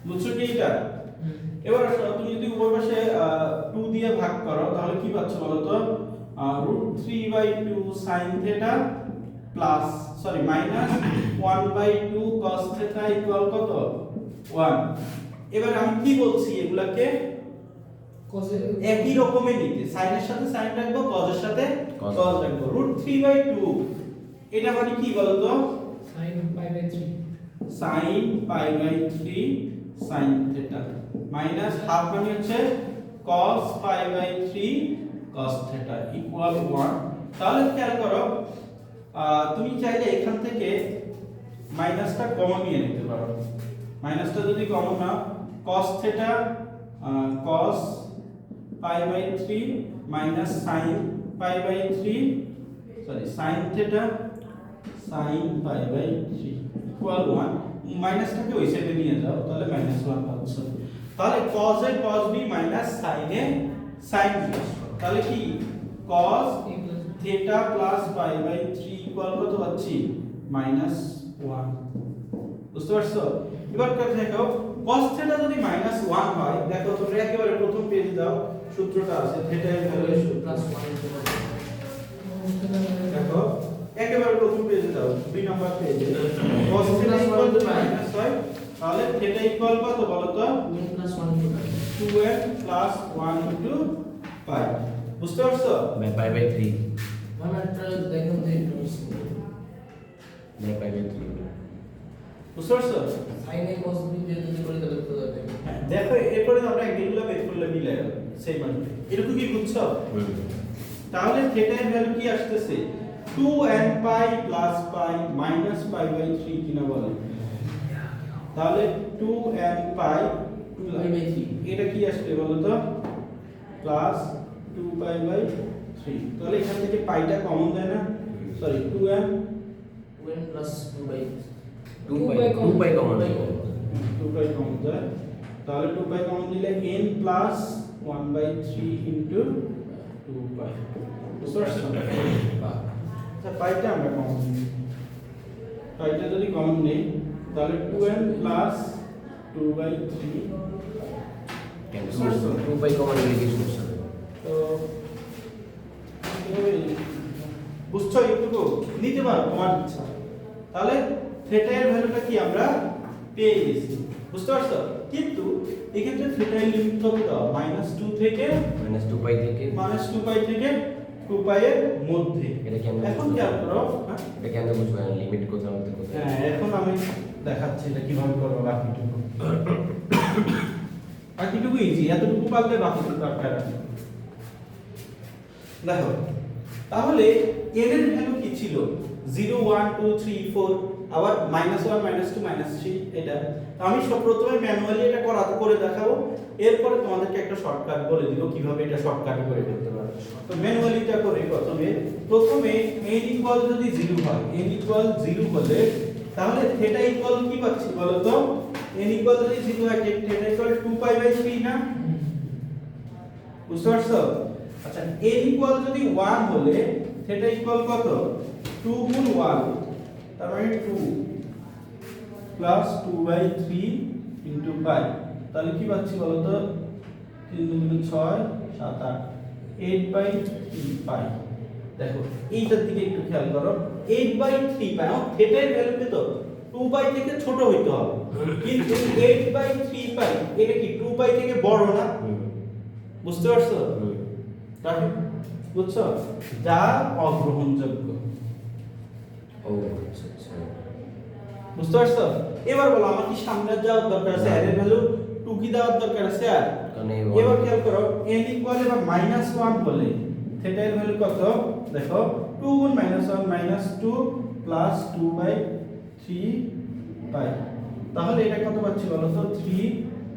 বুঝছো কি এটা? এবার তুমি যদি উভয় পাশে 2 দিয়ে ভাগ করো, তাহলে কি পাচ্ছ বলো তো, √3/2 sin theta plus -1/2 cos theta equal কত, 1। এবার আমি কি বলছি, এগুলাকে একই রকমের নিতে, sin এর সাথে sin রাখবো, cos এর সাথে cos রাখবো। √3/2 এটা মানে কি বলো তো, sin π/3 sin π/3 sin theta minus half মানে হচ্ছে cos π/3 cos থিটা ইকুয়াল 1। তাহলে খেয়াল করো, তুমি চাইলে এখান থেকে মাইনাসটা কমন নিয়ে নিতে পারো। মাইনাসটা যদি কমন নাও, cos theta cos π/3 minus sin π/3 sin theta sin π/3 equal 1। মাইনাসটাকে ওই সাইডে নিয়ে যাও, তাহলে -1 পাচ্ছ। তাহলে cos A cos b minus sin A sin b, তাহলে কি cos থিটা প্লাস π/3 ইকুয়াল কত পাচ্ছি, -1। বুঝতে পারছো? এবার দেখো cos θ যদি -1 হয়, দেখো তোমরা একেবারে প্রথম পেজে দাও, সূত্রটা আছে থিটা এর ভ্যালু প্লাস 1 দেখো একেবারে প্রথম পেজে দাও, 2 নম্বর পেজে cos θ ইকুয়াল টু মাইনাস হয়, তাহলে থিটা ইকুয়াল কত বলো তো 2n plus 1 2n plus 1 into পাই। বুঝতে পারছো? পাই বাই 3 মানে এটা দেখুন যে পাই বাই 3 বুঝতে পারছো? sin a cos b দিয়ে যদি করি তাহলে তো যাবে। হ্যাঁ, দেখো এরপরে আমরা এগুলো বের করলে মিলে যাবে সেই মানটা। এরকম কি বুঝছো? তাহলে থিটা এর ভ্যালু কি আসতেছে 2n pi plus pi minus pi by 3 কিনা বলো। তাহলে 2n পাই 2 পাই বাই 3 এটা কি আসবে বলো তো প্লাস 2 পাই বাই 3। তাহলে এখান থেকে পাইটা কমন যায় না, sorry 2n 2n plus 2 by 2 pi common 2 pi common যায়, তাহলে 2 পাই কমন দিলে n plus 1 by 3 into 2 pi. বুঝতে পারছো? আচ্ছা পাইটা আমরা কমন নিই, পাইটা যদি কমন নেই তাহলে 2n প্লাস 2 বাই 3। কেন 2 পাই কমন নিলে কি সমস্যা হবে? তো বুঝছো এইটুকু নিতে পারো তোমার ইচ্ছা। তাহলে থিটা এর ভ্যালুটা কি আমরা পেয়ে গেছি, বুঝতে পারছো? কিন্তু এক্ষেত্রে থিটা এর লিমিট কত দাও -2 থেকে -2 পাই থেকে -2 পাই থেকে 2 পাই এর মধ্যে। এটা কেমন এখন খেয়াল করো, হ্যাঁ এটা কেন বুঝবে লিমিট কোথাও হতে কোথায়? হ্যাঁ, এখন আমি দেখাচ্ছি এটা কিভাবে করবো বাকিটুকু। বাকিটুকু ইজি, এতটুকু পারলে বাকিটুকু দরকার আছে। দেখো তাহলে n এর ভ্যালু কি ছিল 0 1 2 3 4, আবার -1 -2 -3 এটা। তো আমি সব প্রথমে ম্যানুয়ালি এটা করে দেখাবো, এরপরে তোমাদেরকে একটা শর্টকাট বলে দিব কিভাবে এটা শর্টকাট করে করতে পারো। তো ম্যানুয়ালিটা করি প্রথমে n ইকুয়াল যদি 0 হয়, n ইকুয়াল 0 হলে তাহলে থিটা ইকুয়াল কি পাচ্ছি বলো তো, n ইকুয়াল যদি 0 হয় থিটা ইকুয়াল 2 পাই বাই 3 না? বুঝতে পারছো? আচ্ছা n ইকুয়াল যদি 1 হলে থিটা ইকুয়াল কত 2 গুণ 1, তার মানে 2 প্লাস 2 বাই 3 ইনটু পাই। তাহলে কি পাচ্ছি বলো তো 3 দুগুণে 6 7 8 8 বাই 3 পাই। দেখো এইটার দিকে একটু খেয়াল করো, 8 বাই 3 পাই থিটা এর ভ্যালু কত 2 পাই থেকে ছোট হইতে হবে, কিন্তু 8 বাই 3 পাই এটা কি 2 পাই থেকে বড় না? বুঝতে পারছো? রাখি বুঝছো? যা অগ্রহণযোগ্য। ও আচ্ছা আচ্ছা বুঝতে পারছো? এবার বলো আমার কি সামনে যাওয়ার দরকার আছে, এর ভ্যালু 2 কি দেওয়ার দরকার আছে আর? কারণ এবার খেয়াল করো n ইকুয়াল এবার -1 হলে থিটা এর ভ্যালু কত দেখো 2 গুণ -1 -2 প্লাস 2 বাই 3 পাই। তাহলে এটা কত পাচ্ছি বলো তো 3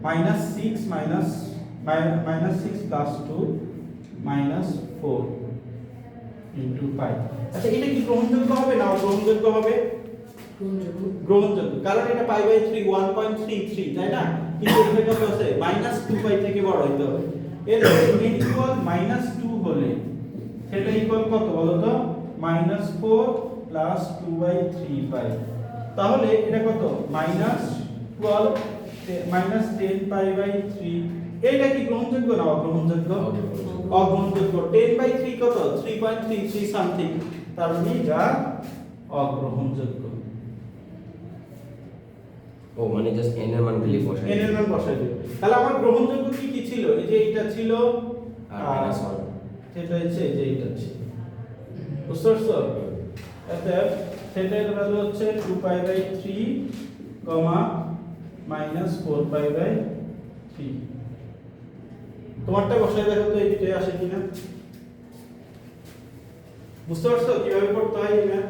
-6 -6 প্লাস 2 -4 ইনটু পাই। আচ্ছা এটা কি গ্রহণযোগ্য হবে না অগ্রহণযোগ্য হবে? গ্রহণযোগ্য, কারণ এটা পাই বাই 3 1.33 তাই না? কিন্তু এটা কত আছে -2 পাই থেকে বড় হইতে হবে। এর n ইকুয়াল -2 হলে সেটা ইকুয়াল কত বলো তো -4 প্লাস 2 বাই 3 পাই। তাহলে এটা কত -12 -10 পাই বাই 3। এটা কি গ্রহণযোগ্য না অগ্রহণযোগ্য? অগ্রহণযোগ্য। 10 বাই 3 কত 3.33 সামথিং, তার মানে যা অগ্রহণযোগ্য। ও মানে জাস্ট n এর মান গুলি বসাই n এর মান বসাই দিই। তাহলে আমার গ্রহণযোগ্য কি কি ছিল? এই যে এটা ছিল আর -1 সেটা হচ্ছে এই যে এটা ছিল। বুঝতে পারছো? এতে সেটা এর ভ্যালু হচ্ছে 2 পাই বাই 3 -4 পাই বাই 3। তোমারটা বসাই দেখো তো এই দুটোই আসে কিনা। বুঝতে পারছো কিভাবে করতে হয় এই ম্যাথ?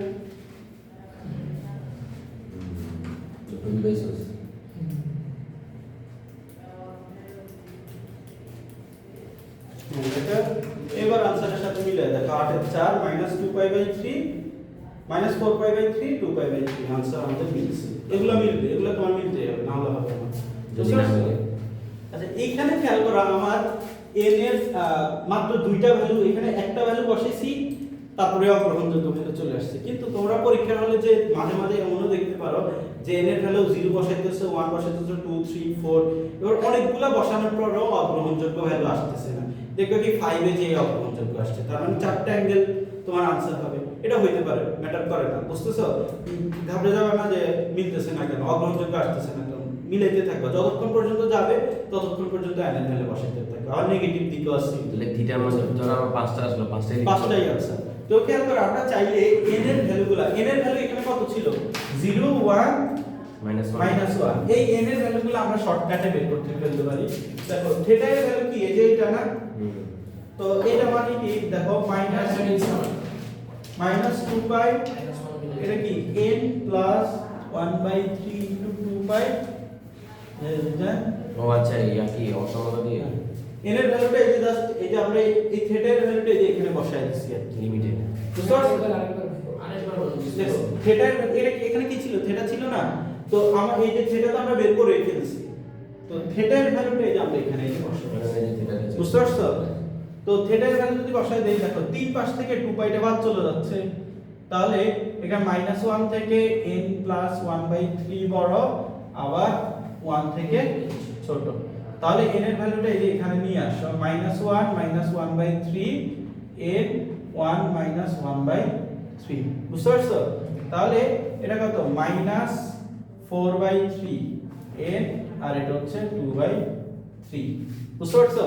এটা এবার আনসারের সাথে মিলে দেখো 8 এর 4 -2 pi by 3 -4 pi by 3 2 pi by 3 answer আমাদের মিলছে। এগুলো মিলবে, এগুলো তোমার মিলতে হবে, না হলে হবে না। যদি না মিলে আচ্ছা এইখানে খেয়াল করো আমার n এর মাত্র দুইটা ভ্যালু, এখানে একটা ভ্যালু বসাইছি, তারপরে অগ্রহণযোগ্য ভ্যালু চলে আসছে। কিন্তু তোমরা পরীক্ষার হলে যে মাঝে মাঝে এমনও দেখতে পারো যে n এর ভ্যালু 0 বসাইতেছে, 1 বসাইতেছে, 2 3 4 এবার অনেকগুলা বসানোর পরেও অগ্রহণযোগ্য ভ্যালু আসতেছে না। দেখবে কি 5 এ যে অগ্রহণযোগ্য আসছে, তার মানে 4টা অ্যাঙ্গেল তোমার आंसर হবে। এটা হইতে পারে, ম্যাটার করে না, বুঝতেছো? ঘাবড়ে যাবে না যে মিলতেছে না কেন, অগ্রহণযোগ্য আসতেছে না কেন, মিলাইতে থাকবা যতক্ষণ পর্যন্ত যাবে ততক্ষণ পর্যন্ত n এর ভ্যালু বসাইতে থাকবে। আর নেগেটিভ দিকেও আছে, তাহলে থিটার মধ্যে ধরো আমার 5টা আসলো, 5টাই আছে। তো খেয়াল করো, আমরা চাইলে n এর ভ্যালুগুলা, n এর ভ্যালু এখানে কত ছিল? 0 1 -1। এই n এর ভ্যালুগুলো আমরা শর্টকাটে বের করতে ফেলতে পারি। দেখো থিটা এর ভ্যালু কি, এই যে এটা না, তো এটা মানে কি দেখো মাইনাস 2 পাই, এটা কি n প্লাস 1/3 ইনটু 2 পাই, ও আচ্ছা, ইয়া কি অসমতা দিয়ে n এর ভ্যালুটা এই যে জাস্ট এই যে আমরা এই থিটা এর ভ্যালুটা এই যে এখানে বসায় দিচ্ছি আর কি লিমিটে। তো সর আরেকবার বলুন। দেখো থিটা এটা এখানে কি ছিল, থিটা ছিল না, তো আমরা এই যে থিটা তো আমরা বের করে রেখে দিয়েছি, তো থিটা এর ভ্যালুটা এই যে আমরা এখানে এই যে বসাই, বুঝতে পারছো? তো থিটা এর ভ্যালু যদি বসাই দেই, দেখো তিন পাশ থেকে 2 পাইটা বাদ চলে যাচ্ছে, তাহলে এখানে -1 থেকে n প্লাস 1/3 বড়, আবার 1 থেকে ছোট, তাহলে n এর ভ্যালুটা এই যে এখানে নিয়ে আসো, -1 -1/3 n 1 -1/3, বুঝতে পারছো? তাহলে এটা কত, -4/3 n, আর এটা হচ্ছে 2/3, বুঝতে পারছো?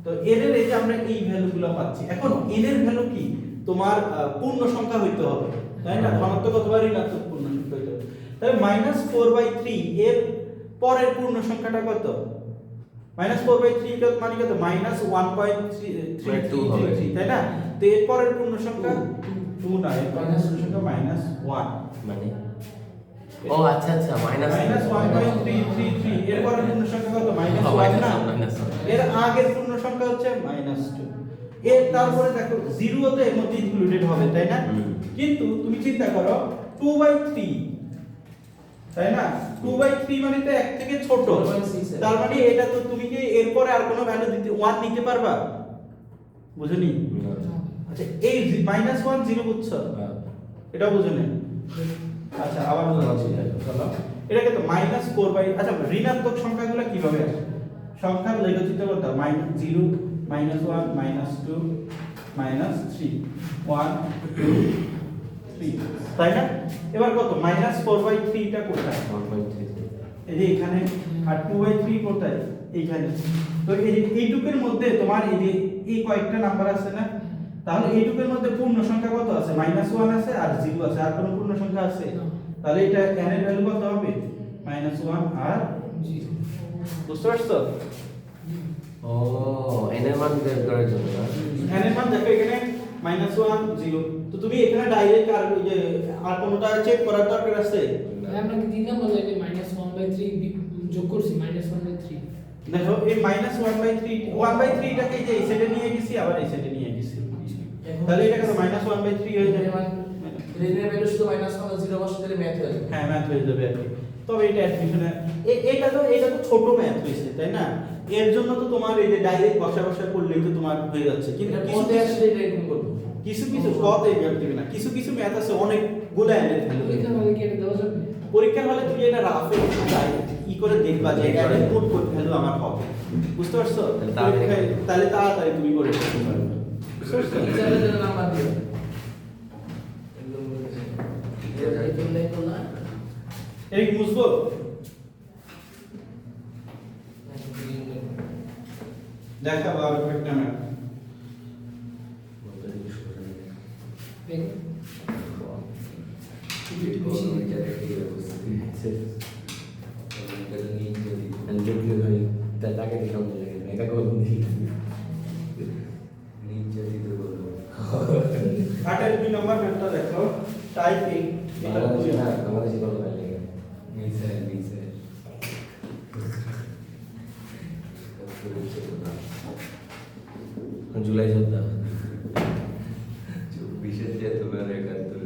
তো n এর এই যে আমরা এই ভ্যালুগুলো পাচ্ছি। এখন n এর ভ্যালু কি, তোমার পূর্ণ সংখ্যা হইতে হবে, তাই না? ধনাত্মক অথবা ঋণাত্মক পূর্ণ সংখ্যা হইতে হবে। তাহলে -4/3 এর পরের পূর্ণ সংখ্যাটা কত? -4/3 এর মানে কত, -1.333, তাই না? তো এর পরের পূর্ণ সংখ্যা 2 না, এর পরের পূর্ণ সংখ্যা -1, মানে ও আচ্ছা আচ্ছা, -1.333 এর পরের পূর্ণ সংখ্যা কত, -1 না, এর আগের পূর্ণ সংখ্যা হচ্ছে -2, এর তারপরে দেখো 0 তো এর মধ্যে ইনক্লুডেড হবে, তাই না? কিন্তু তুমি চিন্তা করো 2/3, তাই না? 2/3 মানে তো 1 থেকে ছোট, তার মানে এটা তো তুমি কি এরপরে আর কোনো ভ্যালু দিতে 1 নিতে পারবা? বুঝনি? আচ্ছা, এই -1 0 বুঝছো, এটা বুঝনি? আচ্ছা, আবার বুঝাচ্ছি, চলো এটাকে তো -4/, আচ্ছা ঋণাত্মক সংখ্যাগুলো কিভাবে আসে? সংখ্যার লেখচিত্র করতে হবে, -0 -1 -2 -3 1 2 3, তাই না? এবার কত, -4/3 টা কোথায়? 1.3 এই যে এখানে, আর 2/3 কোথায়? এইখানে। তো এই যে এইটুকের মধ্যে তোমার এই যে এই কয়েকটা নাম্বার আছে না, তাহলে এইটুকের মধ্যে পূর্ণ সংখ্যা কত আছে? -1 আছে আর 0 আছে, আর কোনো পূর্ণ সংখ্যা আছে? তাহলে এটা n এর ভ্যালু কত হবে? -1 আর 0, বুঝতে পারছো? ও n এর মান বের করার জন্য না? n এর মান দেখো এখানে -1 0, তো তুমি এখানে ডাইরেক্ট আর ওই যে আর কোনটা চেক করার দরকার আছে? আমরা কি 3 নম্বর লাইনে -1/3 যোগ করছি, -1/3 দেখো এই -1/3 টাকে এই যে এই সাইডে নিয়ে গেছি, আবার এই সাইডে নিয়ে গেছি, তাহলে এটা কত, -1/3 হয়ে যাবে। রেনের ভ্যালু শুধু -1 0 বসে দিলে ম্যাথ হয়ে যাবে। হ্যাঁ, ম্যাথ হয়ে যাবে আর কি। তবে এটা অ্যাডমিশনে এটা তো ছোট ম্যাথ হইছে, তাই না? এর জন্য তো তোমার এই যে ডাইরেক্ট বসা করলেই তো তোমার হয়ে যাচ্ছে, কিন্তু কিছু পদে আসলে এটা এরকম করব। কিছু পথ এই ম্যাথ দিবে না, কিছু ম্যাথ আছে অনেকগুলো এনে ফেলবে। পরীক্ষার হলে কি এটা দেওয়া যাবে? পরীক্ষার হলে তুমি এটা রাফে ই করে দেখবা যে এটা কোড ভ্যালু আমার হবে, বুঝতে পারছো? তাহলে তাড়াতাড়ি তুমি করে ফেলতে পারবে, বুঝতে পারছো? টিচারের জন্য নাম্বার দিও। একদম বুঝেছি। এই জন্য না এই বুঝবো দেখা বা একটা ম্যাথ আটের 2 নম্বর ম্যাথটা দেখো, টাইপ 8, এটা জুলাই যোদ্ধা 24-এর যে তোমার 71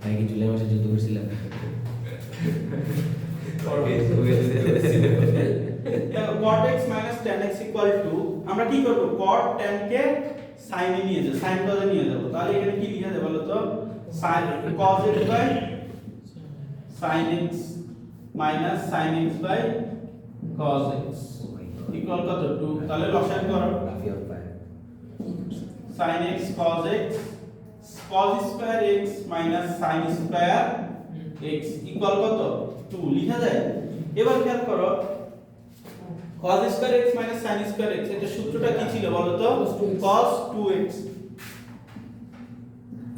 তাই কি জুলাই মাসে যুদ্ধ করছিলাম? cot x - tan x = আমরা কি করব, cot tan কে সাইনে নিয়ে যাবো, সাইন কজে নিয়ে যাবো, তাহলে এখানে কি লিখা যাবে বলো তো, sine cos x by sin x minus sin x by cos x equal কত 2, তাহলে লসাগু করো sin x cos x cos square x minus sin square x equal কত 2 লিখা যায়। এবার খেয়াল করো cos square x minus sin square x এটা সূত্রটা কি ছিল বলো তো, cos 2x।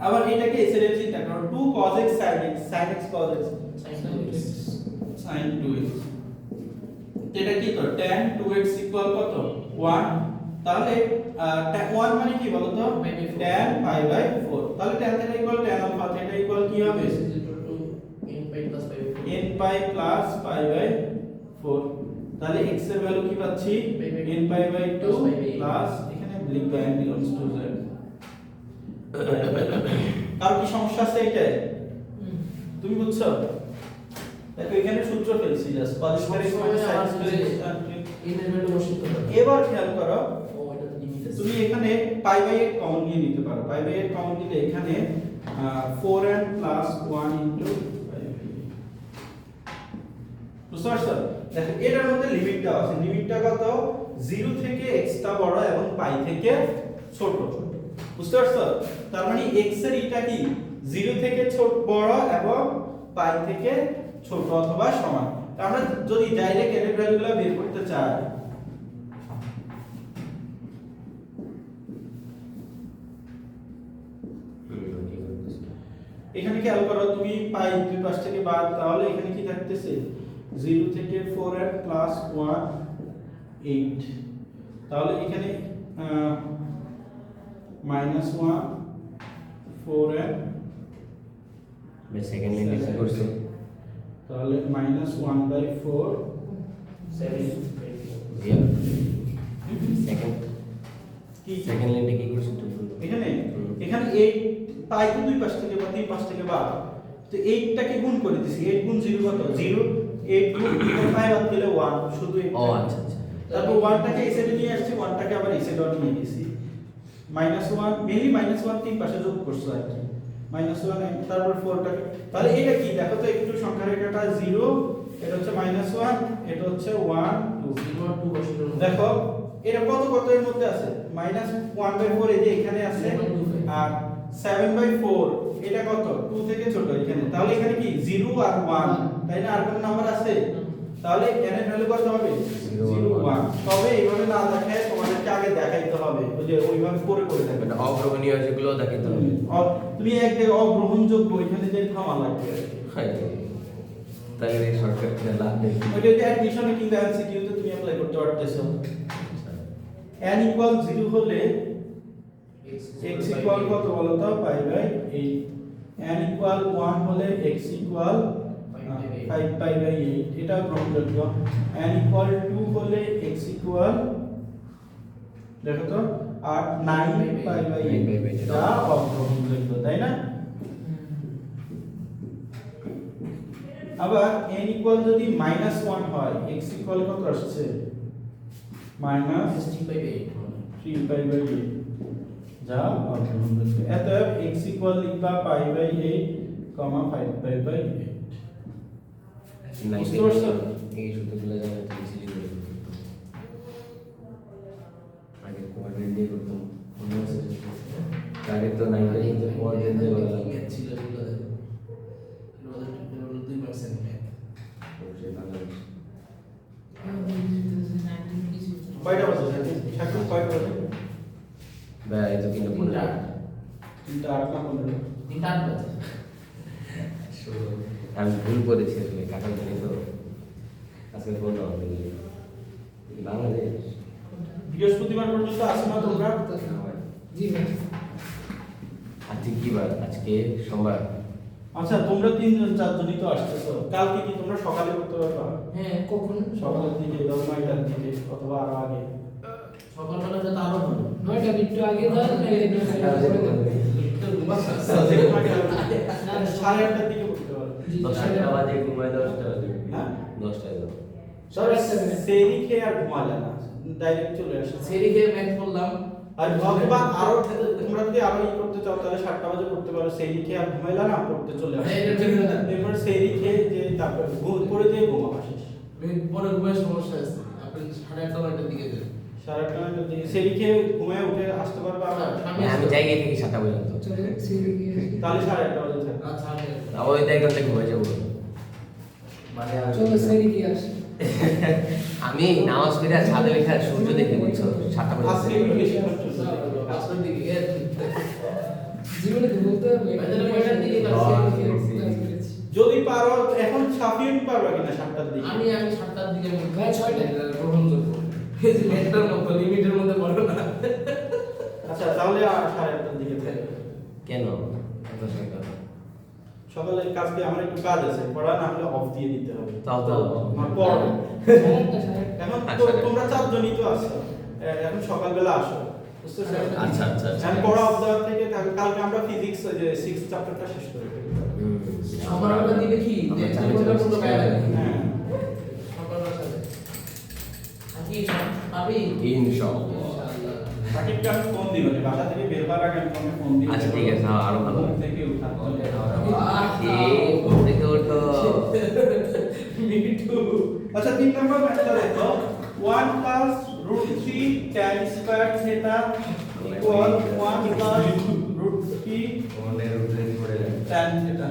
আবার এটাকে এসে চিন্তা করো 2 cos x sin x cos x sin 2x, এটা কি তো tan 2x ইকুয়াল কত 1, তাহলে 1 মানে কি বলো তো tan pi বাই 4, তাহলে tan theta equal tan alpha, theta equal কি হবে n pi plus pi by 4, তাহলে x এর ভ্যালু কি পাচ্ছি n pi বাই 2 প্লাস এখানে লিখবে n belongs to z। কার কি সমস্যা আছে এটা তুমি বুঝছো? দেখো এখানে সূত্র ফেলছি just cos square x minus sin square x। এবার খেয়াল করো তুমি এখানে পাই বাই 8 কমন নিয়ে নিতে পারো, পাই বাই 8 কমন নিলে এখানে 4n প্লাস 1 ইনটু বুঝতে পারছো? দেখো এটার মধ্যে লিমিট দেওয়া আছে, লিমিটটা কত 0 থেকে x টা বড় এবং পাই থেকে ছোট, বুঝতে পারছো? তার মানে x এর এটা কি 0 থেকে ছোট বড় এবং পাই থেকে ছোট অথবা সমান। তা আমরা যদি ডাইরেক্ট এর ভ্যালুগুলো বের করতে চাই এখানে খেয়াল করো তুমি পাই দুই পাশ থেকে বাদ, তাহলে এখানে কি থাকতেছে 0 থেকে 4n প্লাস 1 8, তাহলে এখানে মাইনাস 1 4n সেকেন্ড লাইনে কি করছে তাহলে মাইনাস 1 বাই 4 সেকেন্ড কি সেকেন্ড লাইনে কি করছে তুমি এখানে এখানে 8 পাই তো দুই পাশ থেকে বা তিন পাশ থেকে বাদ, তো 8 টাকে গুণ করে দিছি, 8 গুণ 0 কত 0, 8 গুণ পাই বাদ দিলে 1 শুধু 8। ও আচ্ছা আচ্ছা, তারপর 1 টাকে এই সাইডে নিয়ে আসছি, 1 টাকে আবার এই সাইডে নিয়ে গেছি, -1 মেইনলি -1 তিন পাশে যোগ করছো আর কি, -1 তারপর 4 টাকে, তাহলে এটা কি দেখো তো একটু সংখ্যা রেখাটা 0, এটা হচ্ছে -1, এটা হচ্ছে 1 2, দেখো এটা কত কত এর মধ্যে আছে -1/4 এই যে এখানে আছে, আর 7/4 এটা কত 2 থেকে ছোট এখানে, তাহলে এখানে কি 0 আর 1 তাই না, আর কোন নাম্বার আছে? তাহলে n এর ভ্যালু কত হবে 0 1, তবে এইভাবে না দেখায় তোমাদেরকে আগে দেখাইতে হবে, ওই যে ওইভাবে করে করে দেখাবে, মানে অগ্রগণীয় যেগুলো দেখাইতে হবে। তুমি এক জায়গায় অগ্রহণযোগ্য ওইখানে যে থামা লাগবে আর কি। তাহলে এই শর্টকাটটা লাভ নেই। ওইটা যে অ্যাডমিশনে কিংবা এমসিকিউ তে তুমি অ্যাপ্লাই করতে পারতেছো। n ইকুয়াল 0 হলে x ইকুয়াল কত বলো তো পাই বাই 8, n ইকুয়াল 1 হলে x ইকুয়াল 5 পাই বাই 8, এটা গ্রহণযোগ্য। n ইকুয়াল 2 হলে x ইকুয়াল দেখো তো 8 9 পাই বাই 8, এটা অগ্রহণযোগ্য তাই না? আবার n ইকুয়াল যদি -1 হয়, x ইকুয়াল কত আসছে -3 পাই বাই 8, যা অগ্রহণযোগ্য। অতএব x ইকুয়াল লিখবা পাই বাই 8, 5 পাই বাই 8। বুঝতে পারছো? এই সূত্রগুলো জানা তো ইজিলি করে করতে। আগে কোঅর্ডিনেট দিয়ে করতাম, মনে আছে? আগে তো 9 এর মধ্যে কোঅর্ডিনেট দিয়ে বলা লাগে। ছিল এগুলো দেখো, এগুলো 2% ম্যাথ। সেই বাংলাদেশ কয়টা বাজে ঠাকুর কয়টা বাজে? ভাই তো কিন্তু বলে 3:08 না 15? 3:08 বাজে। আমি ভুল করেছি আসলে, কাকা জানি তো আজকে বলতে হবে বাংলাদেশ বৃহস্পতিবার পর্যন্ত আসো না তোমরা? জি ম্যাম। আজকে কি বার? আজকে সোমবার। আচ্ছা তোমরা 3 জন 4 জনই তো আসতেছো, কালকে কি তোমরা সকালে করতে পারবা? হ্যাঁ কখন? সকালের দিকে 9টার দিকে অথবা আরো আগে? সকালবেলা তো আরো ভালো। 9টা একটু আগে ধর না একটু সাড়ে 8টার দিকে করতে পারো। 10টা বাজে ঘুমায়, 10টা বাজে হ্যাঁ? 10টায় যাও। সেরি খেয়ে আর ঘুমা যায় না, ডাইরেক্ট চলে আসে। সেরিকে ম্যাথ করলাম, আর অথবা আরো তোমরা যদি আরো ই করতে চাও তাহলে 7টা বাজে করতে পারো, সেই লিখে আর ঘুমাইলা না পড়তে চলে আসো। এটা ঠিক না। এরপর সেই লিখে যে তারপর পড়ে দিয়ে ঘুমাবা শেষ। পরে ঘুমের সমস্যা আছে, আপনি 8:30-9টার দিকে যান। 8:30 দিকে সেই লিখে ঘুমায় উঠে আসতে পারবে আবার। আমি যাই গিয়ে থেকে 7টা পর্যন্ত। চলো সিঁড়ি গিয়ে আসি। তাহলে 8:30 বাজে থাকবে। আচ্ছা আমি ওই 1 ঘন্টা ঘুমাই যাবো। মানে চলো সিঁড়ি গিয়ে আসি। আমি নামাজ পড়ে আর ছাদে লেখা সূর্য দেখে বুঝছো 7টা আজকে পর্যন্ত। বেশি কষ্ট হচ্ছে। 5টার দিকে গিয়ে জীবনে তো বলতে হবে বাইরে বাইরে দিকে ক্লাস করেছি। যদি পারো এখন সাফিউন পারবে কিনা 7টার দিকে? আমি 7টার দিকে ভাই 6টায়। গ্রহণযোগ্য। এই যে লেটার মতো লিমিটের মধ্যে পড়ো না। আচ্ছা তাহলে 8:30টার দিকে থাকবে। কেন এত সকাল? সকালে কাজকে আমার একটু কাজ আছে, পড়া না হলে অফ দিয়ে দিতে হবে। তাও তো আমার পড়ো। 8টা। এখন আচ্ছা। তোমরা 4 জনই তো আছো, এখন সকালবেলা আসো, বুঝতেছো? আচ্ছা আচ্ছা আচ্ছা। আমি পড়া অফ দেওয়ার থেকে কালকে আমরা ফিজিক্স যে 6 চ্যাপ্টারটা শেষ করে ফেলবো। সকালবেলা দিলে কি যে ঘন্টা মতো গায়ে লাগে। হ্যাঁ সকালবেলা সাথে থাকি পাবি ইনশাআল্লাহ। ইনশাআল্লাহ। সাকিবকে আমি ফোন দিব, বাসা থেকে বের হওয়ার আগে আমি তোমাকে ফোন দিব। আচ্ছা, ঠিক আছে, আরো ভালো। ঘুম থেকে উঠা ঘুম থেকে ওঠো। মিটু। আচ্ছা 3 নম্বর ম্যাথটা দেখো, 1 plus root 3 tan square theta equal 1 plus root 3 মনের উপরে পড়ে যায়। tan theta।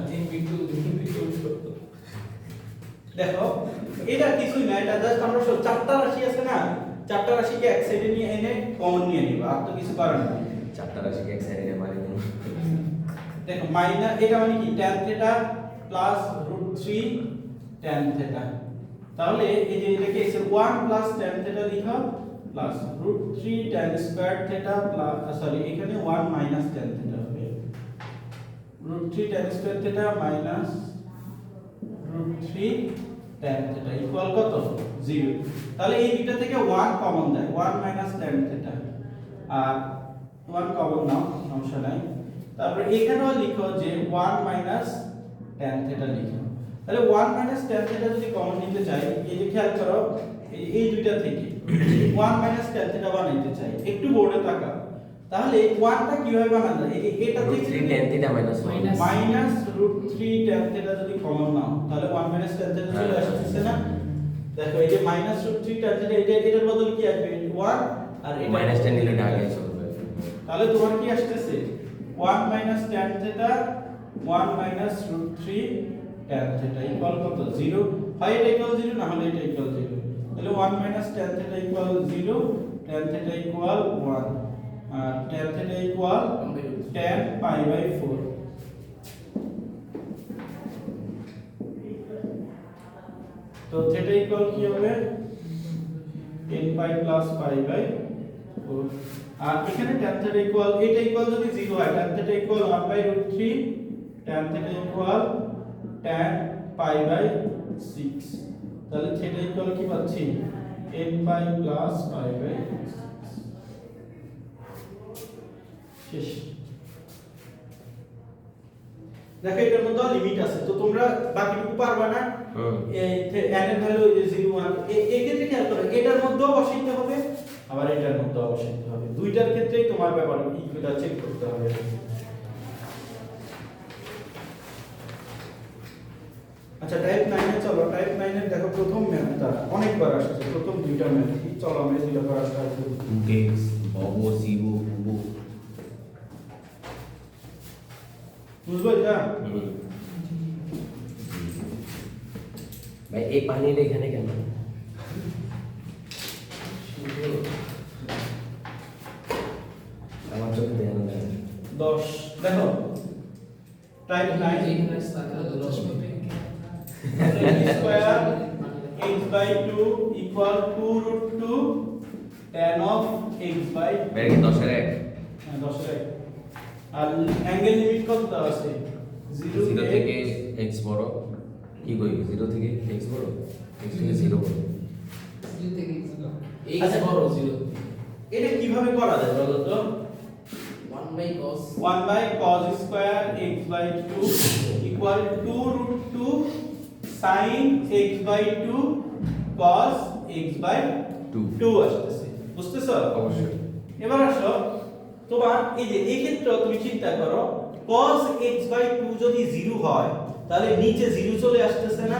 দেখো এটা কিছুই না, এটা জাস্ট আমরা 4টা রাশি আছে না, 4টা রাশিকে এক সাইডে নিয়ে এনে কমন নিয়ে নিব, আর তো কিছু করার নাই। 4টা রাশিকে এক সাইডে মারি দিন। দেখো মাইনাস এটা মানে কি tan theta plus root 3 tan theta। তাহলে এই যে এটাকে এসে 1 প্লাস tan theta লিখো plus root 3 tan square theta plus sorry এখানে 1 মাইনাস tan theta হবে, root 3 tan square theta minus root 3 tan theta equal কত 0। তাহলে এই দুটো থেকে 1 কমন দেয়, 1 মাইনাস tan theta আর 1 কমন নাও সমস্যা নাই। তারপরে এখানেও লিখো যে 1 মাইনাস tan theta লিখো। তাহলে 1 মাইনাস tan theta যদি কমন নিতে চাই, এই যে খেয়াল করো এই দুইটা থেকে 1 মাইনাস tan theta বানাইতে চাই, একটু বোর্ডে তাকাও। তাহলে 1টা কিভাবে বানানো যায়? এই যে এটা root থেকে 3 tan theta minus 1 Minus minus root 3 tan theta যদি কমন নাও তাহলে 1 মাইনাস tan theta চলে আসছে না? দেখো এই যে মাইনাস root 3 tan theta এটার বদলে কি আসবে 1 আর এটা minus 10 নিলে এটা আগে চলবে। তাহলে তোমার কি আসছে 1 minus tan theta 1 minus root 3 tan theta equal কত 0। হয় এটা ইকুয়াল 0 না হলে এটা ইকুয়াল 0। তাহলে 1 minus tan theta equal 0, tan theta equal 1 আর tan theta equal tan pi by 4। তো theta ইকুয়াল কি হবে n pi plus pi by 4। আর এখানে tan theta ইকুয়াল এটা ইকুয়াল যদি 0 হয় tan theta equal 1 by root 3, tan theta equal tan pi by 6। তাহলে theta ইকুয়াল কি পাচ্ছি n pi plus pi by 6। শেষ। দেখো এটার মধ্যে লিমিট আছে, তো তোমরা বাকিটুকু পারবা না। এই n এর ভ্যালু এই যে 0 1 এই ক্ষেত্রে খেয়াল করো এটার মধ্যেও বসাইতে হবে আবার এটার মধ্যেও বসাইতে হবে, দুইটার ক্ষেত্রেই তোমার ব্যাপার ইকুইটা চেক করতে হবে। আচ্ছা টাইপ 9 এ চলো, টাইপ 9 এর দেখো প্রথম ম্যাথটা অনেকবার আসছে, প্রথম দুইটা ম্যাথ চলো আমরা দুইটা করা স্টার্ট করি। গেটস ববো সিবো কুবো বুঝবো এটা? ভাই এই পানিটা এখানে কেন? আমার চোখে দেখা যায় 10 দেখো টাইপ 9 এইখানে স্থানীয় 10 square x by 2 equal 2 root 2 tan of x by বের কি 10 এর 1 10 এর 1 আর অ্যাঙ্গেল লিমিট কত দেওয়া আছে 0 থেকে x বড় কি কই 0 থেকে x বড় x থেকে 0 বড় জিরো থেকে এই বড় 0 এটা কিভাবে করা যায় বলো তো 1 by cos 1 by cos square x by 2 equal 2 root 2 sin x by 2 cos x by 2 2 আসতেছে, বুঝতেছো? অবশ্যই এবার আসো তোমার এই যে এই ক্ষেত্রে তুমি চিন্তা করো cos x/2 যদি 0 হয় তাহলে নিচে 0 চলে আসতেছে না,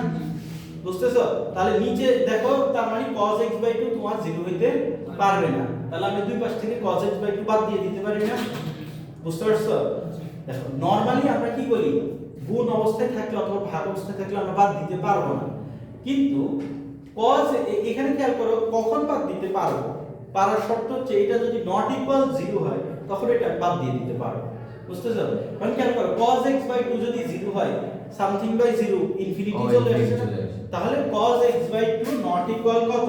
বুঝতেছো? তাহলে নিচে দেখো তার মানে cos x/2 তোমার 0 হইতে পারবে না, তাহলে আমি দুই পাশ থেকে cos x/2 বাদ দিয়ে দিতে পারি না, বুঝতে পারছো? দেখো নরমালি আমরা কি বলি গুণ অবস্থায় থাকলে অথবা ভাগ অবস্থায় থাকলে আমরা বাদ দিতে পারবো না, কিন্তু cos এখানে খেয়াল করো কখন বাদ দিতে পারবো, পারার শর্ত হচ্ছে এটা যদি নট ইকুয়াল 0 হয় তখন এটা বাদ দিয়ে দিতে পারবো, বুঝতেছো? কারণ খেয়াল করো cos x/2 যদি 0 হয় সামথিং বাই 0 ইনফিনিটি চলে আসে না? তাহলে cos x/2 নট ইকুয়াল কত?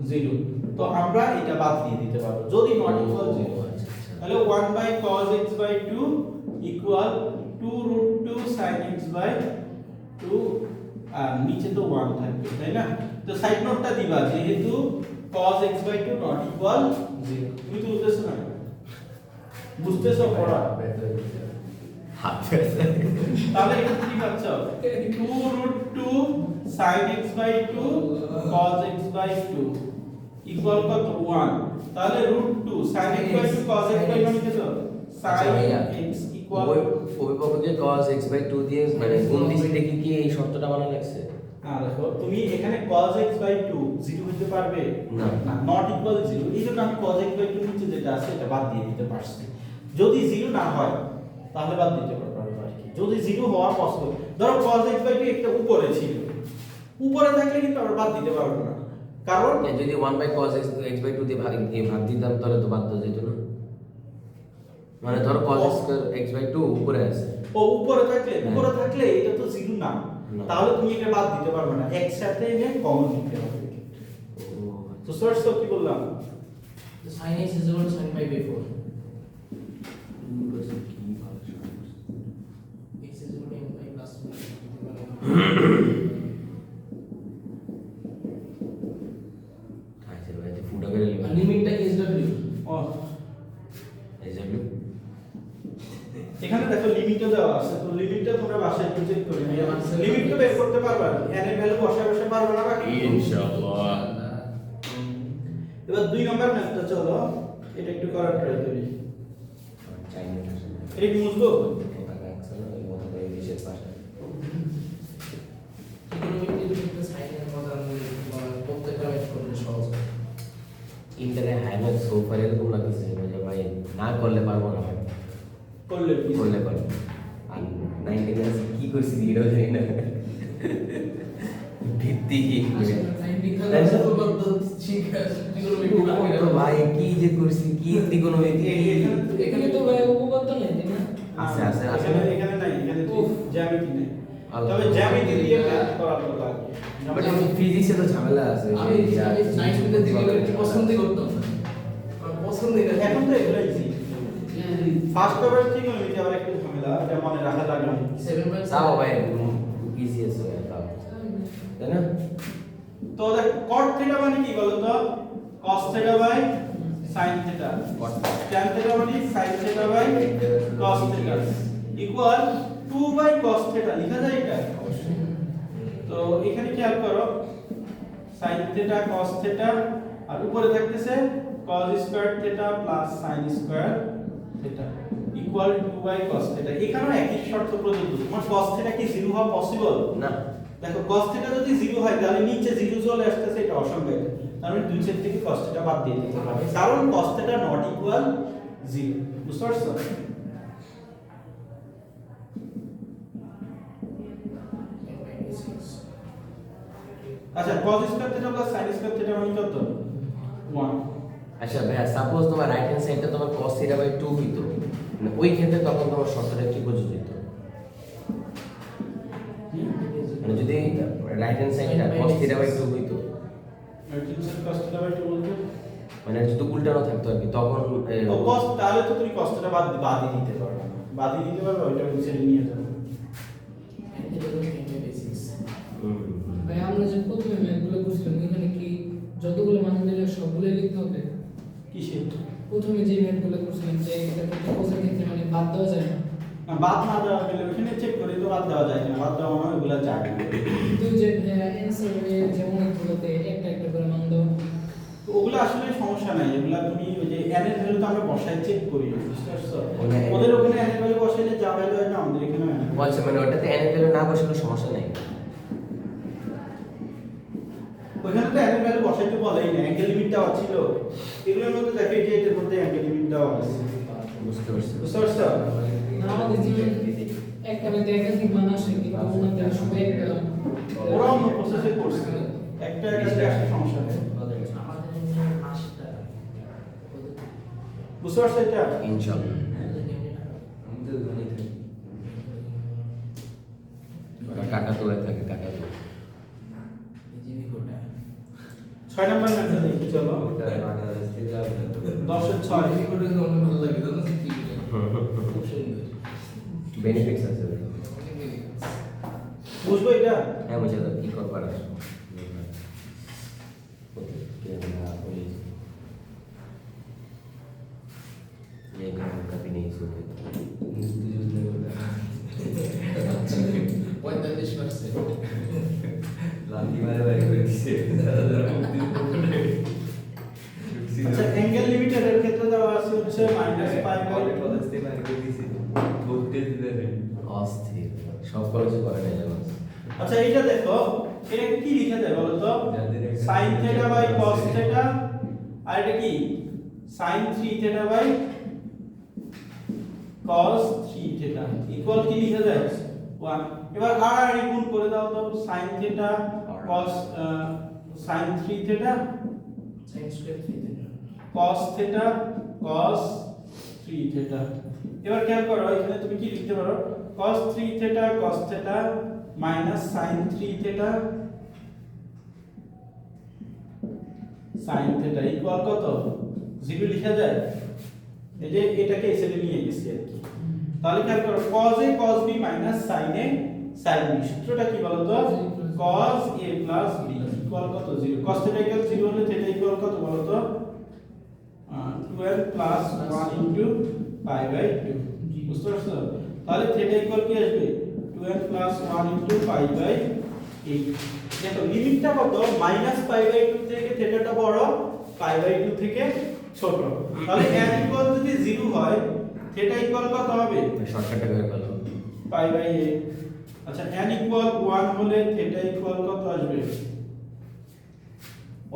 0। তো আমরা এটা বাদ দিয়ে দিতে পারবো যদি নট ইকুয়াল 0 হয়। তাহলে 1 cos x/2 equal 2√2 sin x/2 আর নিচে তো 1 থাকবে, তাই না? তো সাইড নোটটা দিবা যেহেতু cos x/2 নট ইকুয়াল 0। তুমি তো বুঝতেছো না? বুঝতেছো পড়া? তাহলে এটা কি পাচ্ছ? 2√2 sin x/2 cos x/2 equal কত? 1। তাহলে √2 sin x/2 cos x/2 মানে কত? sin x ইকুয়াল অভিভাবককে cos x/2 দিয়ে মানে গুণ দিছি দেখি কি এই শর্তটা বানানো লাগছে? না দেখো তুমি এখানে cos x/2 0 হতে পারবে না নট ইকুয়াল 0, এই জন্য আমি cos x/2 নিচে যেটা আছে এটা বাদ দিয়ে দিতে পারছি। যদি 0 না হয় তাহলে বাদ দিতে পারবো আর কি, যদি 0 হওয়া পসিবল। ধরো cos x/2 একটা উপরে ছিল, উপরে থাকলে কিন্তু আমরা বাদ দিতে পারবো না, কারণ যদি 1/cos x/2 দিয়ে ভাগ দিতাম তাহলে তো বাদ যেত না, মানে ধরো cos x/2 উপরে আছে, ও উপরে থাকলে এটা তো 0 না, তাহলে তুমি এটা বাদ দিতে পারবে না, একসাথে এনে কমন নিতে হবে। তো সোর্স কি বললাম? sin x is equal to sin pi by 4. x is equal to n pi plus 1. আচ্ছা ভাই তো ফুটা করে আর লিমিটটা কি sw? ও SW এখানে দেখো লিমিটও দেওয়া আছে, তো লিমিটটা তোমরা বাসায় একটু চেক করে নিও, লিমিট তো বের করতে পারবা, n এর ভ্যালু বসায় পারবা না বাকি ইনশাআল্লাহ। এবার 2 নম্বর ম্যাথটা চলো এটা একটু করার ট্রাই করি। এটা কি মুছবো? ইন্টারে হাইম্যাক সোফার এরকম লাগতেছে যে ভাই না করলে পারবো না ভাই, করলে কি? করলে পারবো। আর 90 ক্লাস কি করছি এটাও জানি না, ভিত্তিহীন করে। তো ভাই কি যে করছি কি ত্রিকোণমিতি এখানে তো ভাই উপপাদ্য নেই তাই না? আছে আছে আছে এখানে নাই, এখানে উফ। জ্যামিতি নেই, আল্লাহ। তবে জ্যামিতি দিয়ে ম্যাথ করার তো লাগে। বাট ফিজিক্সে তো ঝামেলা আছে আমি 9 দিকে একটু পছন্দই করতাম না, আমার পছন্দই না। এখন তো এগুলো ইজি। ফার্স্ট পেপার ঠিক হয়ে গেছে, আবার একটু ঝামেলা, এটা মনে রাখা লাগে অনেক। 7.7 তাও ভাই ইজি আছে তাও, তাই না? তো দেখ cot থিটা মানে কি বলো তো? cos theta by sin theta, tan theta মানে sin theta by cos theta equal 2 by cos theta, লেখা যায় এটা? তো এখানে খেয়াল করো sin থিটা cos থিটা আর উপরে থাকতেছে cos square theta plus sin square theta equal 2 by cos theta. এখানেও একই শর্ত প্রযোজ্য, তোমার cos থিটা কি 0 হওয়া পসিবল? না দেখো cos থিটা যদি 0 হয় তাহলে নিচে 0 চলে আসতেছে, এটা অসম্ভব। তার মানে দুই সাইড থেকে cos থিটা বাদ দিয়ে দিতে হবে, কারণ cos থিটা নট ইকুয়াল 0, বুঝতে পারছো? আচ্ছা cos square theta plus sin square theta মানে কত? 1। আচ্ছা ভাইয়া সাপোজ তোমার রাইট হ্যান্ড সাইডটা তোমার cos থিটা বাই 2 হইতো, মানে ওই ক্ষেত্রে তখন তোমার শর্তটা কি প্রযোজ্য হইতো? মানে যদি রাইট হ্যান্ড সাইডটা cos থিটা বাই 2 হইতো, আর যদি cos থিটা বাই 2 বলতে মানে যদি উল্টানো থাকতো আর কি, তখন ও cos, তাহলে তো তুমি cos থিটা বাদই দিতে পারবে, বাদই দিতে পারবে, ওইটা নিচে নিয়ে যাবে। ভাই আমরা যে প্রথমে ম্যাথগুলো করছিলাম এখানে কি যতগুলো মান দিলে সবগুলো লিখতে হবে? কিসে? প্রথমে যে ম্যাথগুলো করছিলাম যে এটা কোসের ক্ষেত্রে মানে বাদ দেওয়া যায় না, না বাদ না দেওয়া গেলে ওখানে চেক করে তো বাদ দেওয়া যায় না, বাদ দেওয়া মানে ওগুলা যায় না। কিন্তু যে অ্যানসার যেমন গুলোতে একটা একটা করে মান দাও, তো ওগুলো আসলে সমস্যা সমস্যা নাই, এগুলা তুমি ওই যে n এর ভ্যালু তো আমরা বসাই চেক করি, বুঝতে পারছো? ওখানে n ওদের ওখানে n এর ভ্যালু বসাইলে যা ভ্যালু হয় না আমাদের এখানে n এর বলছে মানে ওটাতে n এর ভ্যালু না বসালে সমস্যা নেই। ওখানে তো n এর ভ্যালু বসাইতে বলেই না, অ্যাঙ্গেল লিমিট দেওয়া ছিল। এগুলোর মধ্যে দেখো এই যে এটার মধ্যে অ্যাঙ্গেল লিমিট দেওয়া আছে, বুঝতে পারছি। বুঝতে পারছো? আমাদের জীবনে একটা বেতে একাধিক মান আসে কিন্তু ওনাদের সবাই একটা ওরা অন্য প্রসেসে করছে, একটা একটা আসলে সমস্যা নেই, বুঝতে পারছো এটা? ইনশাআল্লাহ ওরা টাকা তোলা থাকে, টাকা তোলা। 6 নাম্বার ম্যাথটা দেখি চলো, 10 এর 6। ভালো লাগে জানো কি খুব সুন্দর বেনিফিটস আছে ওর। বুঝবো এটা? হ্যাঁ বুঝে দাও কি করবার আছে। ये काम कभी नहीं सोते। 45% আচ্ছা, অ্যাঙ্গেল লিমিটের এর ক্ষেত্রে দেওয়া আছে হচ্ছে অস্থির সব কলেজে করে না জানো। আচ্ছা এইটা দেখো, এটাকে কি লিখে দেয় বলো তো? sin theta by cos theta, আর এটা কি sin 3 theta by cos 3 theta equal কি লিখে দেয় 1। এবার আর গুণ করে দাও তো, sin theta cos sin 3 theta sin square theta cos theta cos 3 theta. এবার খেয়াল করো এখানে তুমি কি লিখতে পারো, cos 3 theta cos theta minus sin 3 theta sin theta equal কত? 0 লেখা যায়। এই যে এটাকে এসে নিয়ে গেছি আর কি। তাহলে খেয়াল করো cos a cos b minus sin a sin b, সূত্রটা কি বলো তো? cos a plus b equal কত? 0। cos থিটা ইকুয়াল 0 হলে থিটা ইকুয়াল কত বলো তো? 12 plus 1 into pi by 2, বুঝতে পারছো? তাহলে থিটা ইকুয়াল কি আসবে? 12 plus 1 into pi by 8। দেখো লিমিটটা কত? মাইনাস পাই বাই 2 থেকে থিটাটা বড়, পাই বাই 2 থেকে ছোট। তাহলে n ইকুয়াল যদি 0 হয় থিটা ইকুয়াল কত হবে? শর্টকাটটা করে ফেলো। পাই বাই 8। আচ্ছা n ইকুয়াল 1 হলে থিটা ইকুয়াল কত আসবে?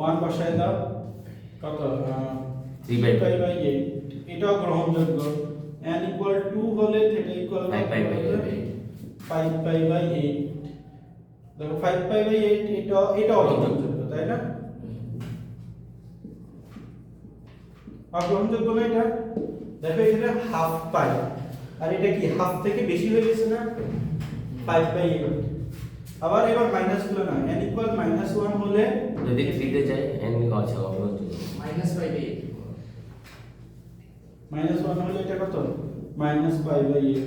1 বসায় দাও, কত? 3 by পাই বাই 8। এটাও গ্রহণযোগ্য। n ইকুয়াল 2 হলে theta equal 5 pi by 5 pi by 8। দেখো 5 পাই বাই 8 এটা অগ্রহণযোগ্য, তাই না? অগ্রহণযোগ্য না এটা? দেখো এখানে হাফ পাই, আর এটা কি হাফ থেকে বেশি হয়ে গেছে না? 5 বাই 8। আবার এবার মাইনাস গুলো না, n ইকুয়াল -1 হলে যদি 3 তে যায় n আচ্ছা অগ্রহণযোগ্য। minus 5 -1 হলে এটা কত? -5 বাই 8।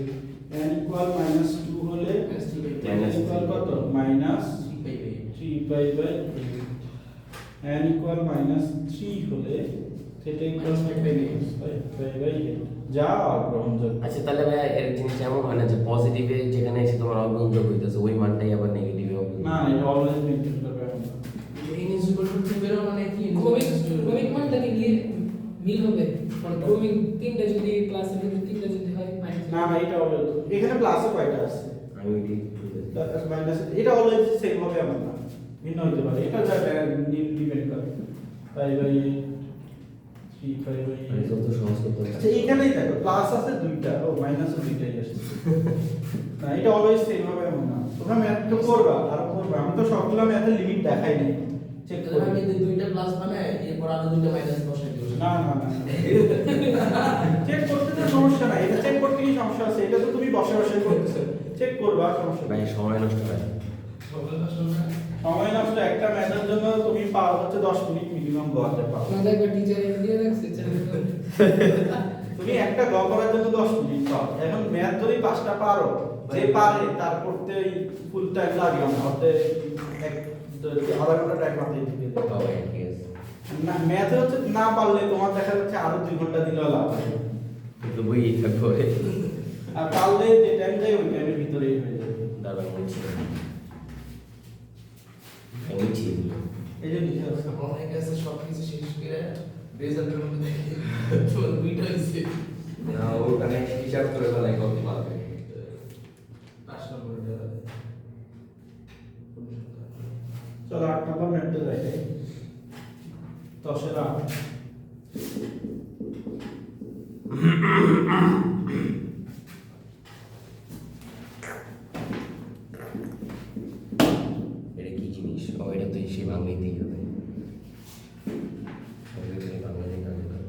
n ইকুয়াল -2 হলে n ইকুয়াল কত? -3 পাই বাই 8। n ইকুয়াল -3 হলে থিটা ইকুয়াল 5 পাই বাই 8, যা অগ্রহণযোগ্য। আচ্ছা তাহলে ভাই এর জিনিসটা এমন হয় না যে পজিটিভে যেখানে এসে তোমার অগ্রহণযোগ্য হইতেছে ওই মানটাই আবার নেগেটিভে না এটা অলওয়েজ মেইনটেইন করবে। n is equal to 2 বের মানে কি ক্রমিক মানটাকে গিয়ে মিল হবে, মানে ক্রমিক তিনটা যদি প্লাস এর তিনটা যদি হয় মাইনাস না না এটা অলওয়েজ, এখানে প্লাসে কয়টা আছে? আমি ওইটি মাইনাস, এটা অলওয়েজ সেম হবে এমন না, ভিন্ন হতে পারে। এটা যা ডিপেন্ড করে পাই বাই 3 পাই বাই। আমি যত সহজ করতে আচ্ছা এখানেই দেখো প্লাস আছে দুইটা, ও মাইনাসও দুইটাই আসছে। না এটা অলওয়েজ সেম হবে এমন না, তোমরা ম্যাথ তো করবা আর করবা। আমি তো সবগুলো ম্যাথের লিমিট দেখাই নাই, চেক তাহলে করবে। আমি যদি দুইটা প্লাস বানাই এরপর আরো দুইটা মাইনাস বসাই দেব। না না না চেক করতে তো সমস্যা নাই, এটা চেক করতে কি সমস্যা আছে? এটা তো তুমি বসে বসে করতেছো, চেক করবা, সমস্যা নাই। ভাই সময় নষ্ট হয়। সময় নষ্ট একটা ম্যাথের জন্য তুমি পাও হচ্ছে 10 মিনিট মিনিমাম গোয়াতে পাও। আমাদের একবার টিচার দিয়ে রাখছে তুমি একটা গ করার জন্য 10 মিনিট পাও। এখন ম্যাথ যদি 5টা পারো, যে পারে তার করতে ফুল টাইম লাগে না, ওতে এক আধা ঘন্টা টাইম মাথায় দিতে দেবে। বাবা ঠিক আছে না ম্যাথে হচ্ছে না পারলে তোমার দেখা যাচ্ছে আরো 2 ঘন্টা দিলেও লাভ আছে। কিন্তু বই থাকবো আর পারলে যে টাইম যায় ওই টাইমের ভিতরেই হয়ে যাবে। দাদা বলছি আমি ছিল এই যে লিখে আছে অনেক আছে সবকিছু শেষ করে রেজাল্টের মধ্যে দেখি তোমার দুইটা হয়েছে না ওখানে হিসাব করে ফেলাই কত পাবে। 5 নম্বরটা চলো 8 নম্বর ম্যাথটা যাই 10 এর 8 এটা কি জিনিস? ও এটা তো হিসেব বাংলাতেই হবে। বাংলাতেই কাজ করে।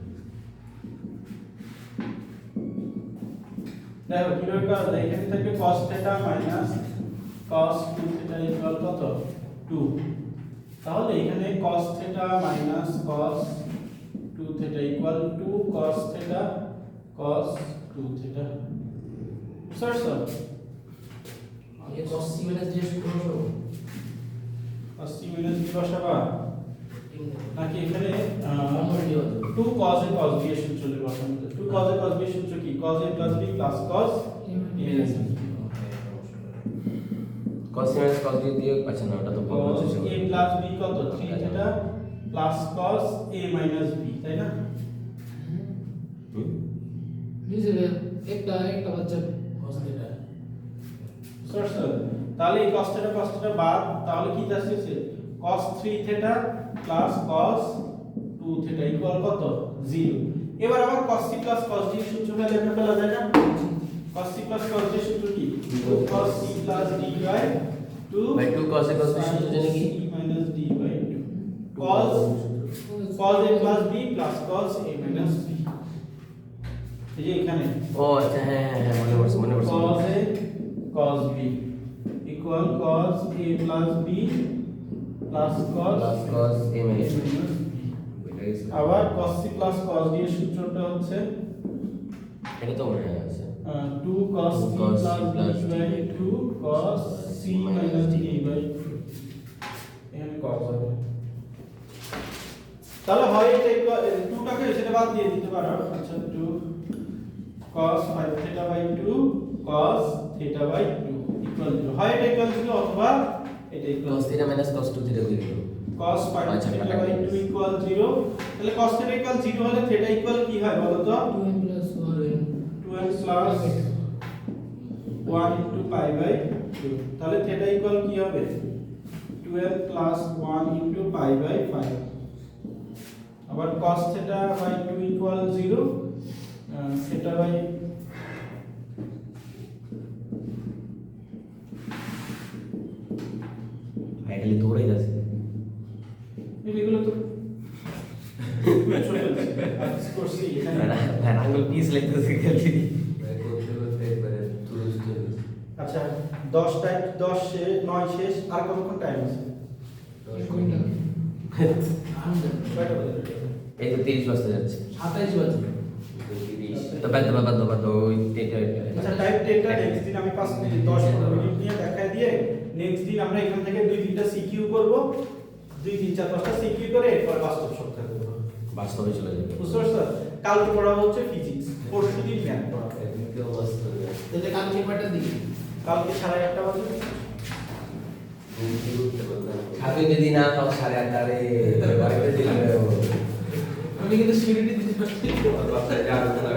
দেখো কিভাবে কাজ হয় এখান থেকে cos theta minus cos 2 theta equal কত 2 তাহলে এখানে cos theta minus cos 2 theta equal 2 cos theta cos 2 theta সরসর আগে cos c minus d সূত্র বসাবো cos c minus d বসাবা নাকি এখানে নম্বর দিয়ে হবে 2 cos a cos b এর সূত্র দিয়ে বসানো যায় 2 cos a cos b এর সূত্র কি cos a plus b plus cos a minus b cos minus cos দিয়ে আচ্ছা না ওটা তো cos a plus b কত 3 theta plus cos a minus b তাই না নিচে একটা বাচ্চা cos theta সরসর তাহলে এই cos থিটা বাদ তাহলে কি আসছে cos 3 theta plus cos 2 theta equal কত 0 এবার আবার cos c plus cos d এর সূত্র লিখে ফেলা যায় না cos c plus cos d এর সূত্র কি 2 cos c plus d by 2 by 2 cos a cos b সূত্র জানি কি c minus d by 2 cos a plus b plus cos a minus b এই যে এখানে ও আচ্ছা হ্যাঁ হ্যাঁ হ্যাঁ মনে পড়ছে cos a cos b equal cos a plus b plus cos plus cos a minus b minus b এটা is আবার cos c plus cos d এর সূত্রটা হচ্ছে এটা তো মনে আছে 2 cos c Cos c plus plus d by 2 cos c minus d by 2 এখানে cos হবে তাহলে হয় এটা 2 টাকে সেটা বাদ দিয়ে দিতে পারো আচ্ছা 2 cos 5 theta by 2 cos theta by 2 equal 0 হয় এটা equal 0 অথবা এটা equal cos theta minus cos 2 theta করে দিল cos 5 theta by 2 equal 0 তাহলে cos theta equal 0 হলে theta equal কি হয় বলো তো 2m plus 1m 2m plus 1 into pi by 2 তাহলে theta equal কি হবে 2m plus 1 into pi by 5 আবার cos theta by 2 equal 0 theta by finally দৌড়াই যাচ্ছে এগুলো তো করছি এখানে ভাই আঙ্গুল পিস লাগতেছে খালি করতে করতে একবারে তুরস্ত হয়ে গেছে আচ্ছা 10 টাইম 10 শেষ 9 শেষ আর কতক্ষণ টাইম আছে কয়টা বাজে এই তো 30 বাজতে যাচ্ছে 27 বাজে 30 তো বাদ ওই আচ্ছা টাইপ 10টা নেক্সট দিন আমি 5 মিনিট 10 15 মিনিট নিয়ে দেখায় দিয়ে নেক্সট দিন আমরা এখান থেকে 2 3টা সিকিউ করব 2 3 4 5টা সিকিউ করে এরপর বাস্তব সংখ্যা করব বাস্তবে চলে যাবে বুঝতে পারছো কালকে পড়াবো হচ্ছে ফিজিক্স পরশু দিন ম্যাথ পড়াবো এমনিতেও বাস্তব তাহলে কালকে কয়টা দিই কালকে 8:30 বাজে খাবে যদি না খাও 8:30 আরে বাড়িতে দিলে আমি কিন্তু সিউরিটি দিতে পারছি বাসায় যাওয়ার কথা